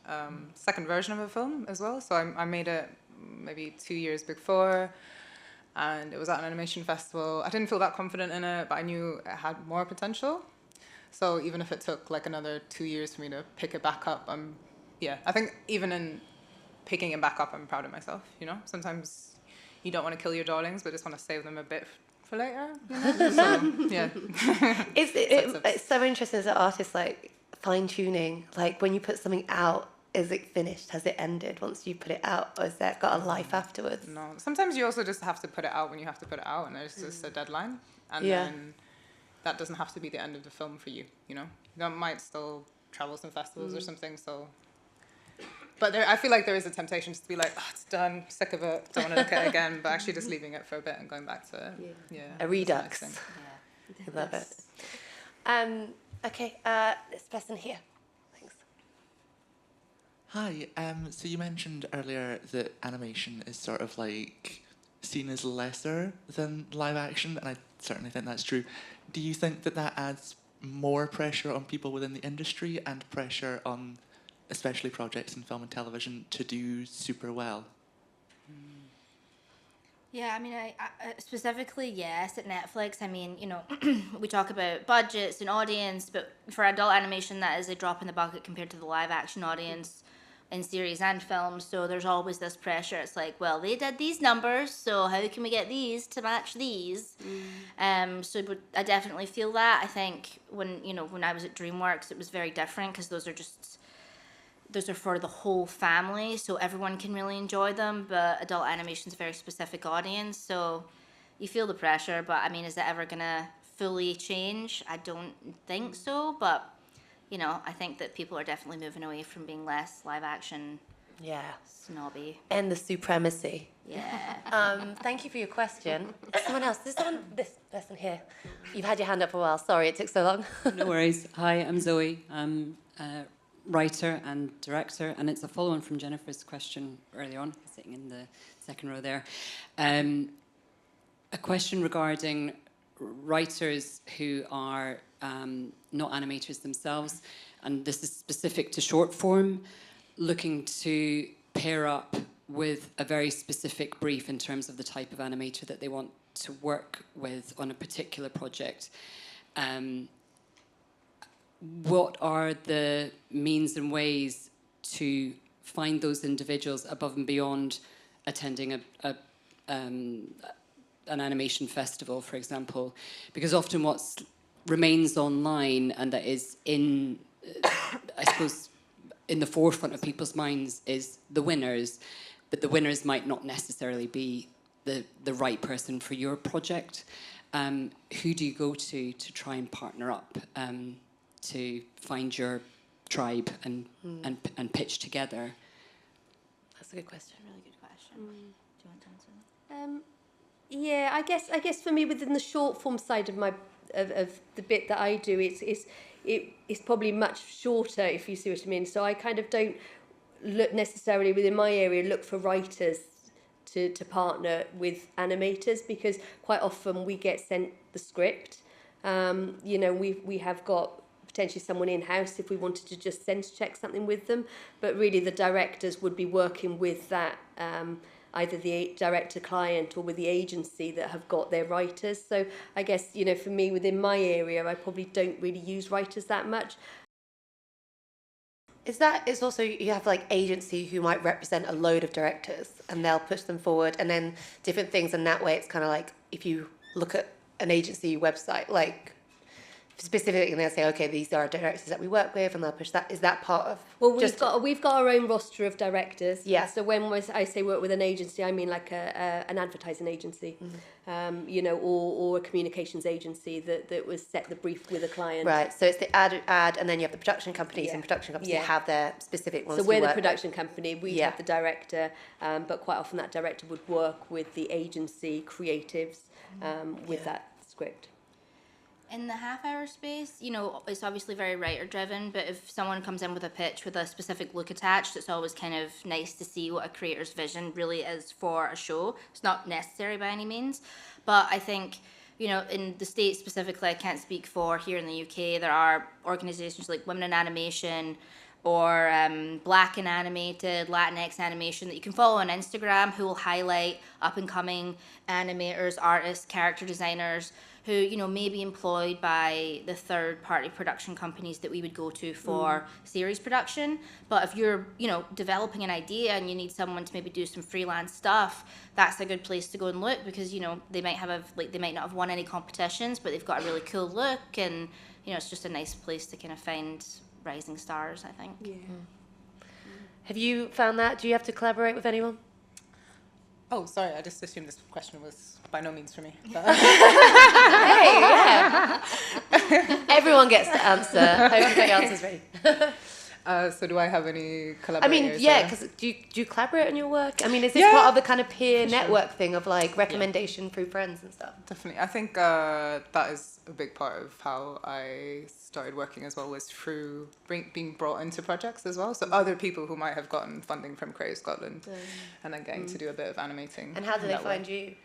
version of a film as well. So I made it maybe 2 years before. And it was at an animation festival. I didn't feel that confident in it, but I knew it had more potential. So even if it took another 2 years for me to pick it back up, I think even in picking it back up, I'm proud of myself. Sometimes you don't want to kill your darlings, but just want to save them a bit for later. So yeah. It's so interesting as an artist, fine tuning. When you put something out. Is it finished? Has it ended once you put it out? Or has that got a life afterwards? No. Sometimes you also just have to put it out when you have to put it out, and there's just a deadline. And then that doesn't have to be the end of the film for you, That might still travel some festivals or something, so... But I feel like there is a temptation just to be it's done, sick of it, don't want to look at it again, but actually just leaving it for a bit and going back to a redux. I love it. Okay, this person here. Hi, so you mentioned earlier that animation is sort of seen as lesser than live action, and I certainly think that's true. Do you think that adds more pressure on people within the industry and pressure on especially projects in film and television, to do super well? Yeah, I mean, I specifically, yes, at Netflix. I mean, we talk about budgets and audience, but for adult animation, that is a drop in the bucket compared to the live action audience in series and films. So there's always this pressure. It's like, well, they did these numbers, so how can we get these to match these? So I definitely feel that. I think when I was at DreamWorks, it was very different because those are for the whole family, so everyone can really enjoy them, but adult animation is a very specific audience, so you feel the pressure, but I mean, is it ever gonna fully change? I don't think so, but I think that people are definitely moving away from being less live action snobby. And the supremacy. Yeah. Thank you for your question. Someone else. This person here. You've had your hand up for a while. Sorry it took so long. No worries. Hi, I'm Zoe. I'm a writer and director, and it's a follow-on from Jennifer's question earlier on, sitting in the second row there. A question regarding writers who are not animators themselves, and this is specific to short form, looking to pair up with a very specific brief in terms of the type of animator that they want to work with on a particular project. What are the means and ways to find those individuals above and beyond attending an animation festival, for example? Because often what remains online and that is in, I suppose, in the forefront of people's minds is the winners, but the winners might not necessarily be the right person for your project. Who do you go to try and partner up to find your tribe and pitch together? That's a good question. Really good question. Do you want to answer that? Yeah, I guess for me, within the short form side of of the bit that I do, it's probably much shorter, if you see what I mean. So I kind of don't look necessarily within my area look for writers to partner with animators, because quite often we get sent the script. We have got potentially someone in-house if we wanted to just sense check something with them, but really the directors would be working with that either the director client or with the agency that have got their writers. So I guess for me, within my area, I probably don't really use writers that much. It's also, you have like agency who might represent a load of directors and they'll push them forward, and then different things, and that way it's kind of like if you look at an agency website, like specifically, and they'll say, okay, these are directors that we work with, and they'll push that. Is that part of? Well, we've got our own roster of directors. Yeah. So when I say work with an agency, I mean like an advertising agency, or a communications agency that was set the brief with a client. Right. So it's the ad, and then you have the production companies, and production companies have their specific ones. So we're the production company. We have the director, but quite often that director would work with the agency creatives with that script. In the half-hour space, it's obviously very writer-driven, but if someone comes in with a pitch with a specific look attached, it's always kind of nice to see what a creator's vision really is for a show. It's not necessary by any means, but I think, in the States specifically, I can't speak for here in the UK, there are organizations like Women in Animation or Black and Animated, Latinx Animation that you can follow on Instagram, who will highlight up-and-coming animators, artists, character designers, who may be employed by the third-party production companies that we would go to for series production. But if you're, developing an idea and you need someone to maybe do some freelance stuff, that's a good place to go and look, because they might not have won any competitions, but they've got a really cool look, and it's just a nice place to kind of find rising stars, I think. Yeah. Have you found that? Do you have to collaborate with anyone? Oh, sorry, I just assumed this question was by no means for me. But Hey, yeah. Everyone gets to answer. Hope the answer's ready. so do I have any collaborators? Because do you collaborate on your work? I mean, is this part of the kind of peer network thing of like recommendation through friends and stuff? Definitely. I think that is a big part of how I started working as well, was through being brought into projects as well. So other people who might have gotten funding from Creative Scotland and then getting to do a bit of animating. And how do they find you?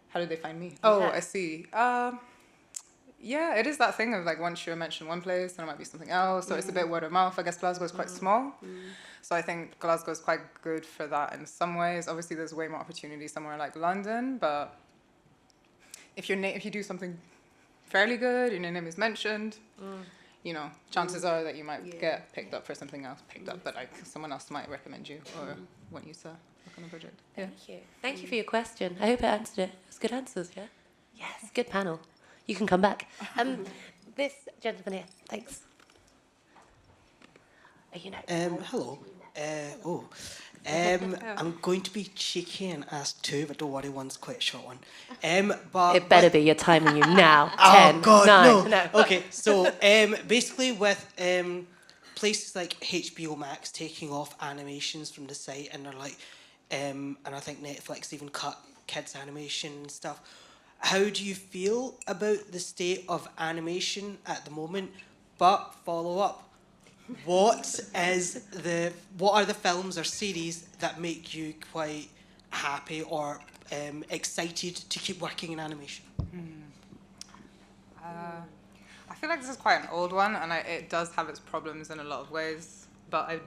How did they find me? Yeah. Oh, I see. Yeah, it is that thing of like once you're mentioned one place, then it might be something else. So it's a bit word of mouth. I guess Glasgow is quite small. So I think Glasgow is quite good for that in some ways. Obviously, there's way more opportunity somewhere like London, but if you do something fairly good and your name is mentioned, you know, chances are that you might get picked up for something else. But like someone else might recommend you or want you to work on a project. Yeah. Thank you. Thank you for your question. I hope it answered it. It's good answers, yeah? Yes, good panel. You can come back. This gentleman here, thanks. Oh, you know. Hello. I'm going to be cheeky and ask two, but don't worry, one's quite a short one. But It better be. You're timing you now. Oh 10, God, 9, no. Okay, so basically with places like HBO Max taking off animations from the site, and they're like, and I think Netflix even cut kids animation and stuff. How do you feel about the state of animation at the moment? But follow up. What are the films or series that make you quite happy or excited to keep working in animation? I feel like this is quite an old one, and it does have its problems in a lot of ways. But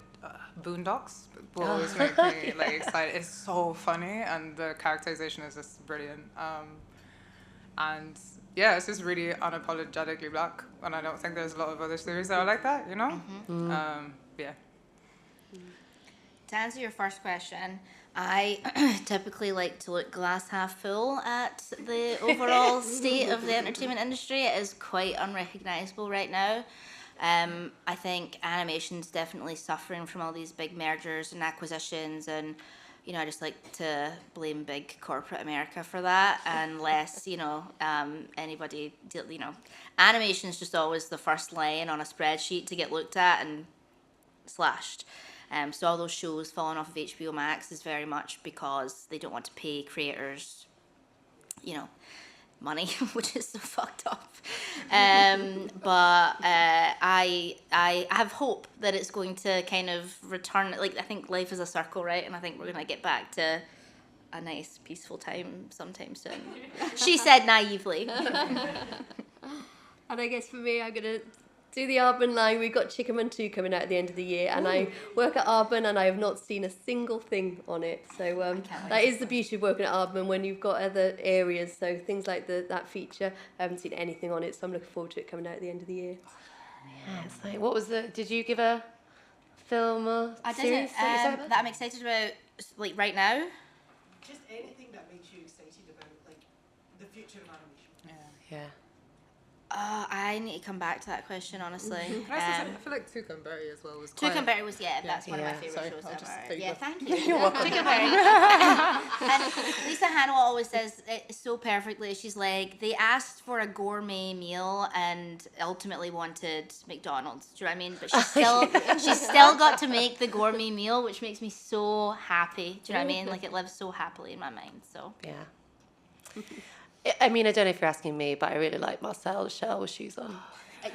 Boondocks will always make me like excited. It's so funny, and the characterization is just brilliant. And yeah, it's just really unapologetically black, and I don't think there's a lot of other series that are like that, you know? Yeah. To answer your first question, I typically like to look glass half full at the overall state of the entertainment industry. It is quite unrecognisable right now. I think animation's definitely suffering from all these big mergers and acquisitions, and you know, I just like to blame big corporate America for that, and less, you know, anybody, you know, animation's just always the first line on a spreadsheet to get looked at and slashed. So all those shows falling off of HBO Max is very much because they don't want to pay creators, you know, money, which is so fucked up. But I have hope that it's going to kind of return. Like, I think life is a circle, right? And I think we're going to get back to a nice, peaceful time sometime soon. She said naively. And I guess for me, I'm going to do the Arbon line. We've got Chickaman 2 coming out at the end of the year, and I work at Arbon, and I have not seen a single thing on it. So that is the beauty of working at Arbon when you've got other areas. So things like that feature, I haven't seen anything on it, so I'm looking forward to it coming out at the end of the year. Yeah, it's like, what was did you give a film or I series didn't, that that I'm excited about, like, right now. Just anything that makes you excited about like the future of animation. Yeah. I need to come back to that question, honestly. Can I say something? I feel like Tucanberry as well was quite... Tucanberry was, that's one of my Yeah. favourite Sorry, shows I'll ever. just take Yeah, that. thank you. Tucanberry. And Lisa Hannaway always says it so perfectly. She's like, they asked for a gourmet meal and ultimately wanted McDonald's. Do you know what I mean? But she's still got to make the gourmet meal, which makes me so happy. Do you know what I mean? Like, it lives so happily in my mind. So Yeah. I mean, I don't know if you're asking me, but I really like Marcel Shell with shoes on.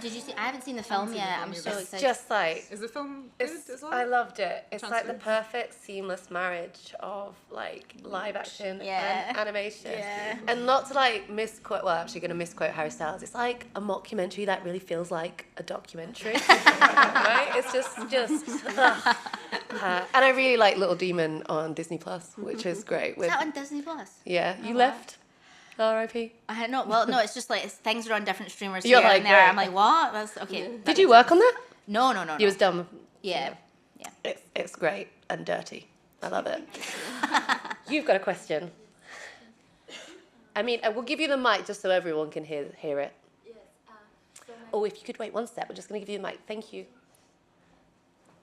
did you see? I haven't seen the film yet. I'm so It's excited. just like, Is the film good as well? I loved it. It's like the Transfers? perfect seamless marriage of like live action Yeah. and animation. Yeah. And not to like misquote, well, I'm actually going to misquote Harry Styles. It's like a mockumentary that really feels like a documentary, right? It's just. And I really like Little Demon on Disney Plus, which is great. Is that on Disney Plus? Yeah, you left. R.I.P. I had no. Well, no, it's just like things are on different streamers You're here like, and there. right. I'm like, what? That's okay. that Did you makes work sense. on that? No. You was done. Yeah. It's great and dirty. I love it. You've got a question. I mean, I will give you the mic just so everyone can hear it. Yes. Oh, if you could wait one step, we're just going to give you the mic. Thank you.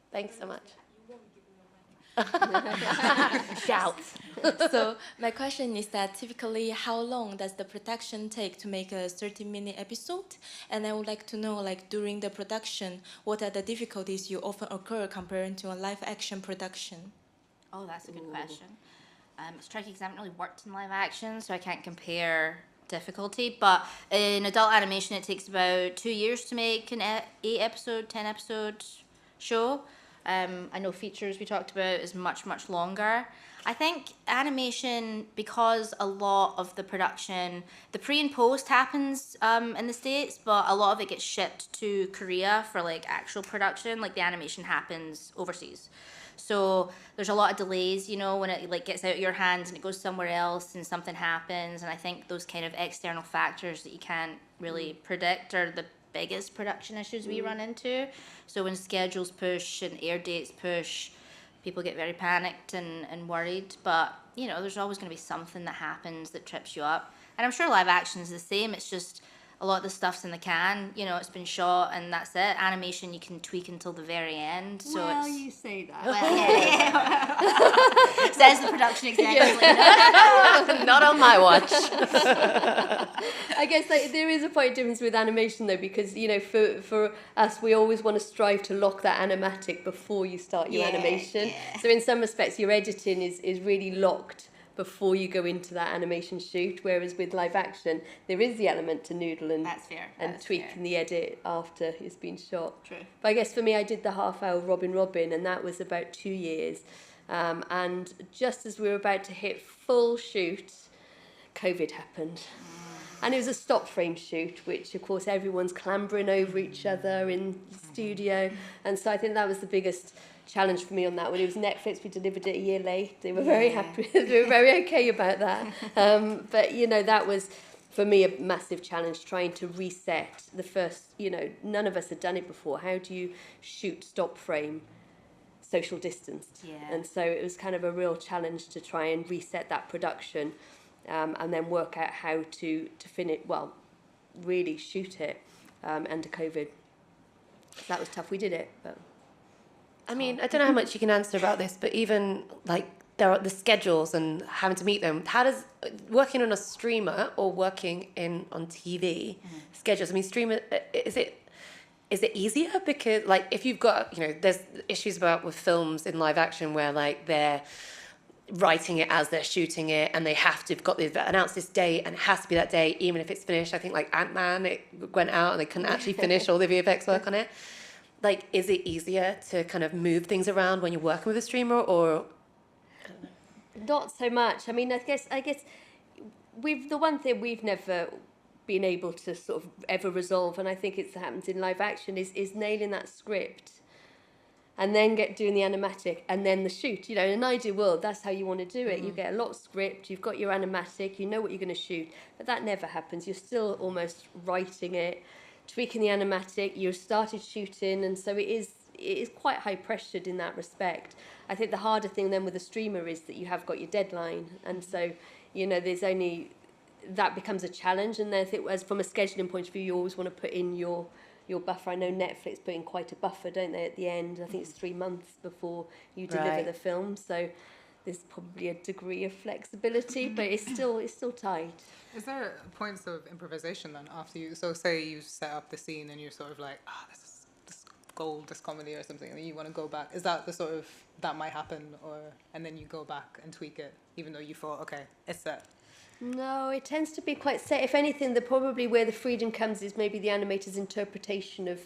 Thanks so much. Shout. So my question is that typically how long does the production take to make a 30-minute episode? And I would like to know, like, during the production, what are the difficulties you often occur compared to a live action production? Oh, that's a good question. It's tricky because I haven't really worked in live action, so I can't compare difficulty. But in adult animation, it takes about 2 years to make an 8-episode, 10-episode show. I know features we talked about is much, much longer. I think animation, because a lot of the production, the pre and post happens in the States, but a lot of it gets shipped to Korea for like actual production. Like the animation happens overseas. So there's a lot of delays, you know, when it like gets out of your hands and it goes somewhere else and something happens. And I think those kind of external factors that you can't really predict are the biggest production issues we run into. So when schedules push and air dates push, people get very panicked and worried. But, you know, there's always going to be something that happens that trips you up. And I'm sure live action is the same. It's just a lot of the stuff's in the can, you know, it's been shot and that's it. Animation you can tweak until the very end. So Well, it's, you say that. well, yeah. Says the production executive. Like, Not on my watch. I guess like, there is a point of difference with animation though, because you know, for us, we always want to strive to lock that animatic before you start your animation. Yeah. So in some respects, your editing is really locked before you go into that animation shoot. Whereas with live action, there is the element to noodle and That's fair. and tweak in the edit after it's been shot. True. But I guess for me, I did the half-hour Robin, and that was about 2 years. And just as we were about to hit full shoot, COVID happened. And it was a stop frame shoot, which of course everyone's clambering over each other in the studio. And so I think that was the biggest challenge for me on that one. It was Netflix, we delivered it a year late. They were very happy, they were very okay about that. But you know, that was for me a massive challenge, trying to reset the first, you know, none of us had done it before. How do you shoot stop frame social distanced? Yeah. And so it was kind of a real challenge to try and reset that production. And then work out how to finish, well, really shoot it under COVID. That was tough. We did it, but I mean, I don't know how much you can answer about this, but even like there are the schedules and having to meet them. How does working on a streamer or working on TV schedules? I mean, streamer is it easier because like if you've got, you know, there's issues with films in live action where like they're writing it as they're shooting it and they have to announce this date and it has to be that day even if it's finished. I think like Ant-Man, it went out and they couldn't actually finish all the VFX work on it. Like, is it easier to kind of move things around when you're working with a streamer, or not so much. I mean, I guess the one thing we've never been able to sort of ever resolve, and I think it's happened in live action, is nailing that script and then doing the animatic and then the shoot. You know, in an ideal world, that's how you want to do it. You get a lot of script, you've got your animatic, you know what you're going to shoot, but that never happens. You're still almost writing it, tweaking the animatic, you've started shooting, and so it is quite high pressured in that respect. I think the harder thing then with a streamer is that you have got your deadline, and so, you know, that becomes a challenge. And then I think as from a scheduling point of view, you always want to put in your buffer. I know Netflix put in quite a buffer, don't they, at the end? I think it's 3 months before you deliver the film, so there's probably a degree of flexibility, but it's still tight. Is there points of improvisation then after you? So say you set up the scene and you're sort of like, this is gold, this comedy or something, and then you want to go back. Is that the sort of that might happen, and then you go back and tweak it, even though you thought, okay, it's set? No, it tends to be quite set. If anything, probably where the freedom comes is maybe the animator's interpretation of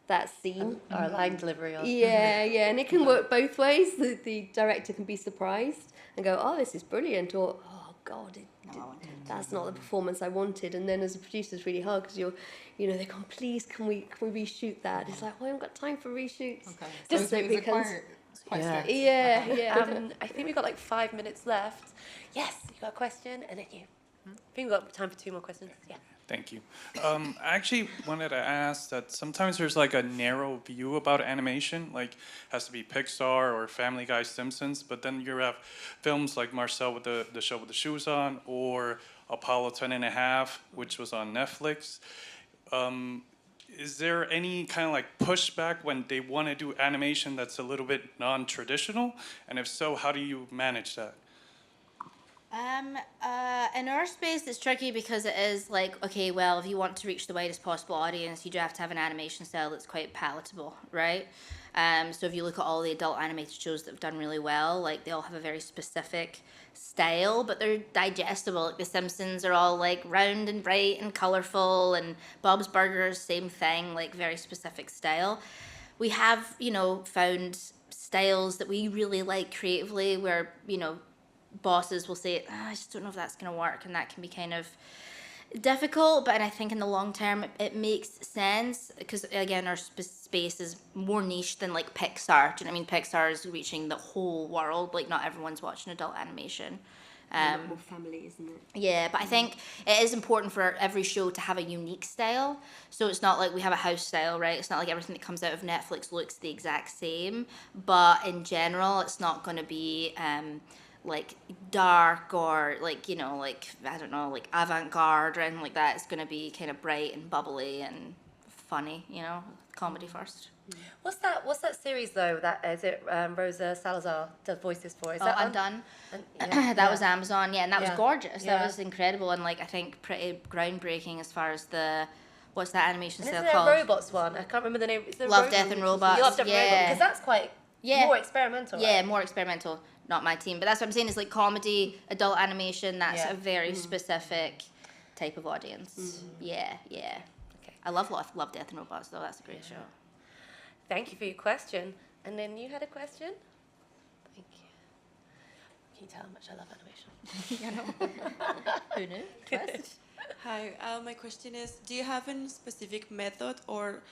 that scene. or line delivery? Or Yeah, and it can work both ways. The director can be surprised and go, oh, this is brilliant, or oh, God, that's not the performance I wanted. And then as a producer, it's really hard because they're going, please, can we reshoot that? It's like, well, I haven't got time for reshoots. Okay. Just so it becomes... It's quite strict. Yeah. I think we've got like 5 minutes left. Yes, you got a question, and then you. I think we've got time for 2 more questions. Yeah. Thank you. I actually wanted to ask that sometimes there's like a narrow view about animation, like has to be Pixar or Family Guy, Simpsons, but then you have films like Marcel with the show with the shoes on, or Apollo 10.5, which was on Netflix. Is there any kind of like pushback when they want to do animation that's a little bit non-traditional? And if so, how do you manage that? In our space, it's tricky because it is like, okay, well, if you want to reach the widest possible audience, you do have to have an animation style that's quite palatable, right? So if you look at all the adult animated shows that have done really well, like they all have a very specific style, but they're digestible. Like The Simpsons are all like round and bright and colorful, and Bob's Burgers, same thing, like very specific style. we have, found styles that we really like creatively where, bosses will say, I just don't know if that's going to work. And that can be kind of difficult, but I think in the long term it makes sense because, again, our space is more niche than like Pixar. Do you know what I mean? Pixar is reaching the whole world. Like, not everyone's watching adult animation. More family, isn't it? Yeah, but I think it is important for every show to have a unique style. So it's not like we have a house style, right? It's not like everything that comes out of Netflix looks the exact same. But in general, it's not going to be like dark or like, I don't know, like avant-garde or anything like that. It's going to be kind of bright and bubbly and funny, comedy first. What's that series though? That is it. Rosa Salazar does voices for. Is Oh, that Undone. Yeah. Was Amazon, and that was gorgeous. Yeah. That was incredible, and like I think pretty groundbreaking as far as the what's that animation style Isn't there called? a robots one? I can't remember the name. Is there Love, Death and Robots. Love, Death and Robots, because that's quite more experimental. Yeah, right? more experimental. Not my team, but that's what I'm saying. Is like comedy, adult animation. That's Yeah. a very specific type of audience. Yeah. Okay. I love Death and Robots though. That's a great show. Thank you for your question. And then you had a question? Thank you. Can you tell how much I love animation? Who knew? Twist. Hi, my question is, do you have a specific method or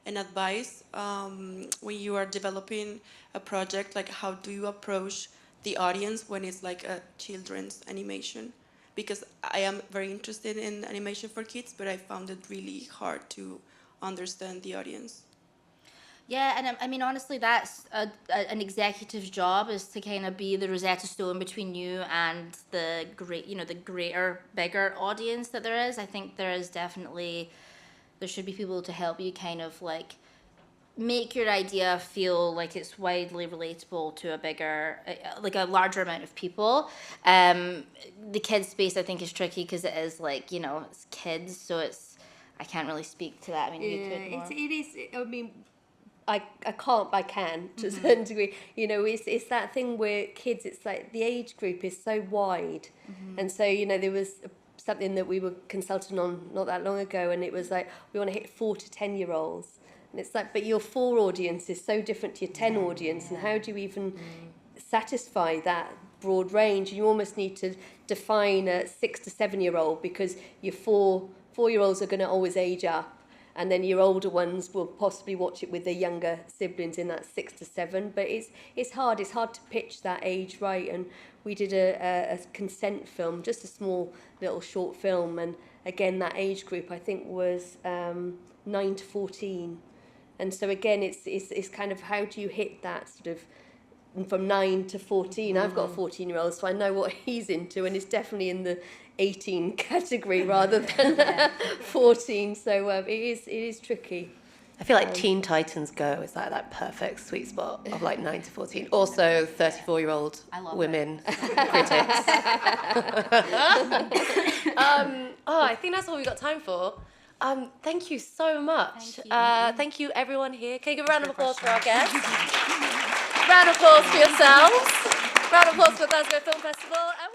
an advice when you are developing a project? Like, how do you approach the audience when it's like a children's animation? Because I am very interested in animation for kids, but I found it really hard to understand the audience. Yeah, and I mean, honestly, that's an executive's job, is to kind of be the Rosetta Stone between you and the greater, bigger audience that there is. I think there should be people to help you kind of like make your idea feel like it's widely relatable to a larger amount of people. The kids space, I think, is tricky because it is like, it's kids, so I can't really speak to that. I mean, you could more. It is. I mean, I can to a certain degree. It's that thing where kids, it's like the age group is so wide. And so, there was something that we were consulting on not that long ago, and it was like, we want to hit 4 to 10-year-olds. And it's like, but your 4 audience is so different to your 10 audience, and how do you even satisfy that broad range? You almost need to define a 6 to 7-year-old, because your 4-year-olds are going to always age up. And then your older ones will possibly watch it with their younger siblings in that 6 to 7. But it's hard. It's hard to pitch that age right. And we did a consent film, just a small little short film. And again, that age group I think was 9 to 14. And so again, it's kind of, how do you hit that sort of from 9 to 14? I've got a 14-year-old, so I know what he's into, and it's definitely in the 18 category rather than 14. So it is tricky. I feel like Teen Titans Go is like that perfect sweet spot of like 9 to 14. Also 34-year-old women critics. I think that's all we've got time for. Thank you so much. Thank you everyone here. Can you give a round of applause for our guests? Round of applause for yourselves. Round of applause for Glasgow Film Festival. And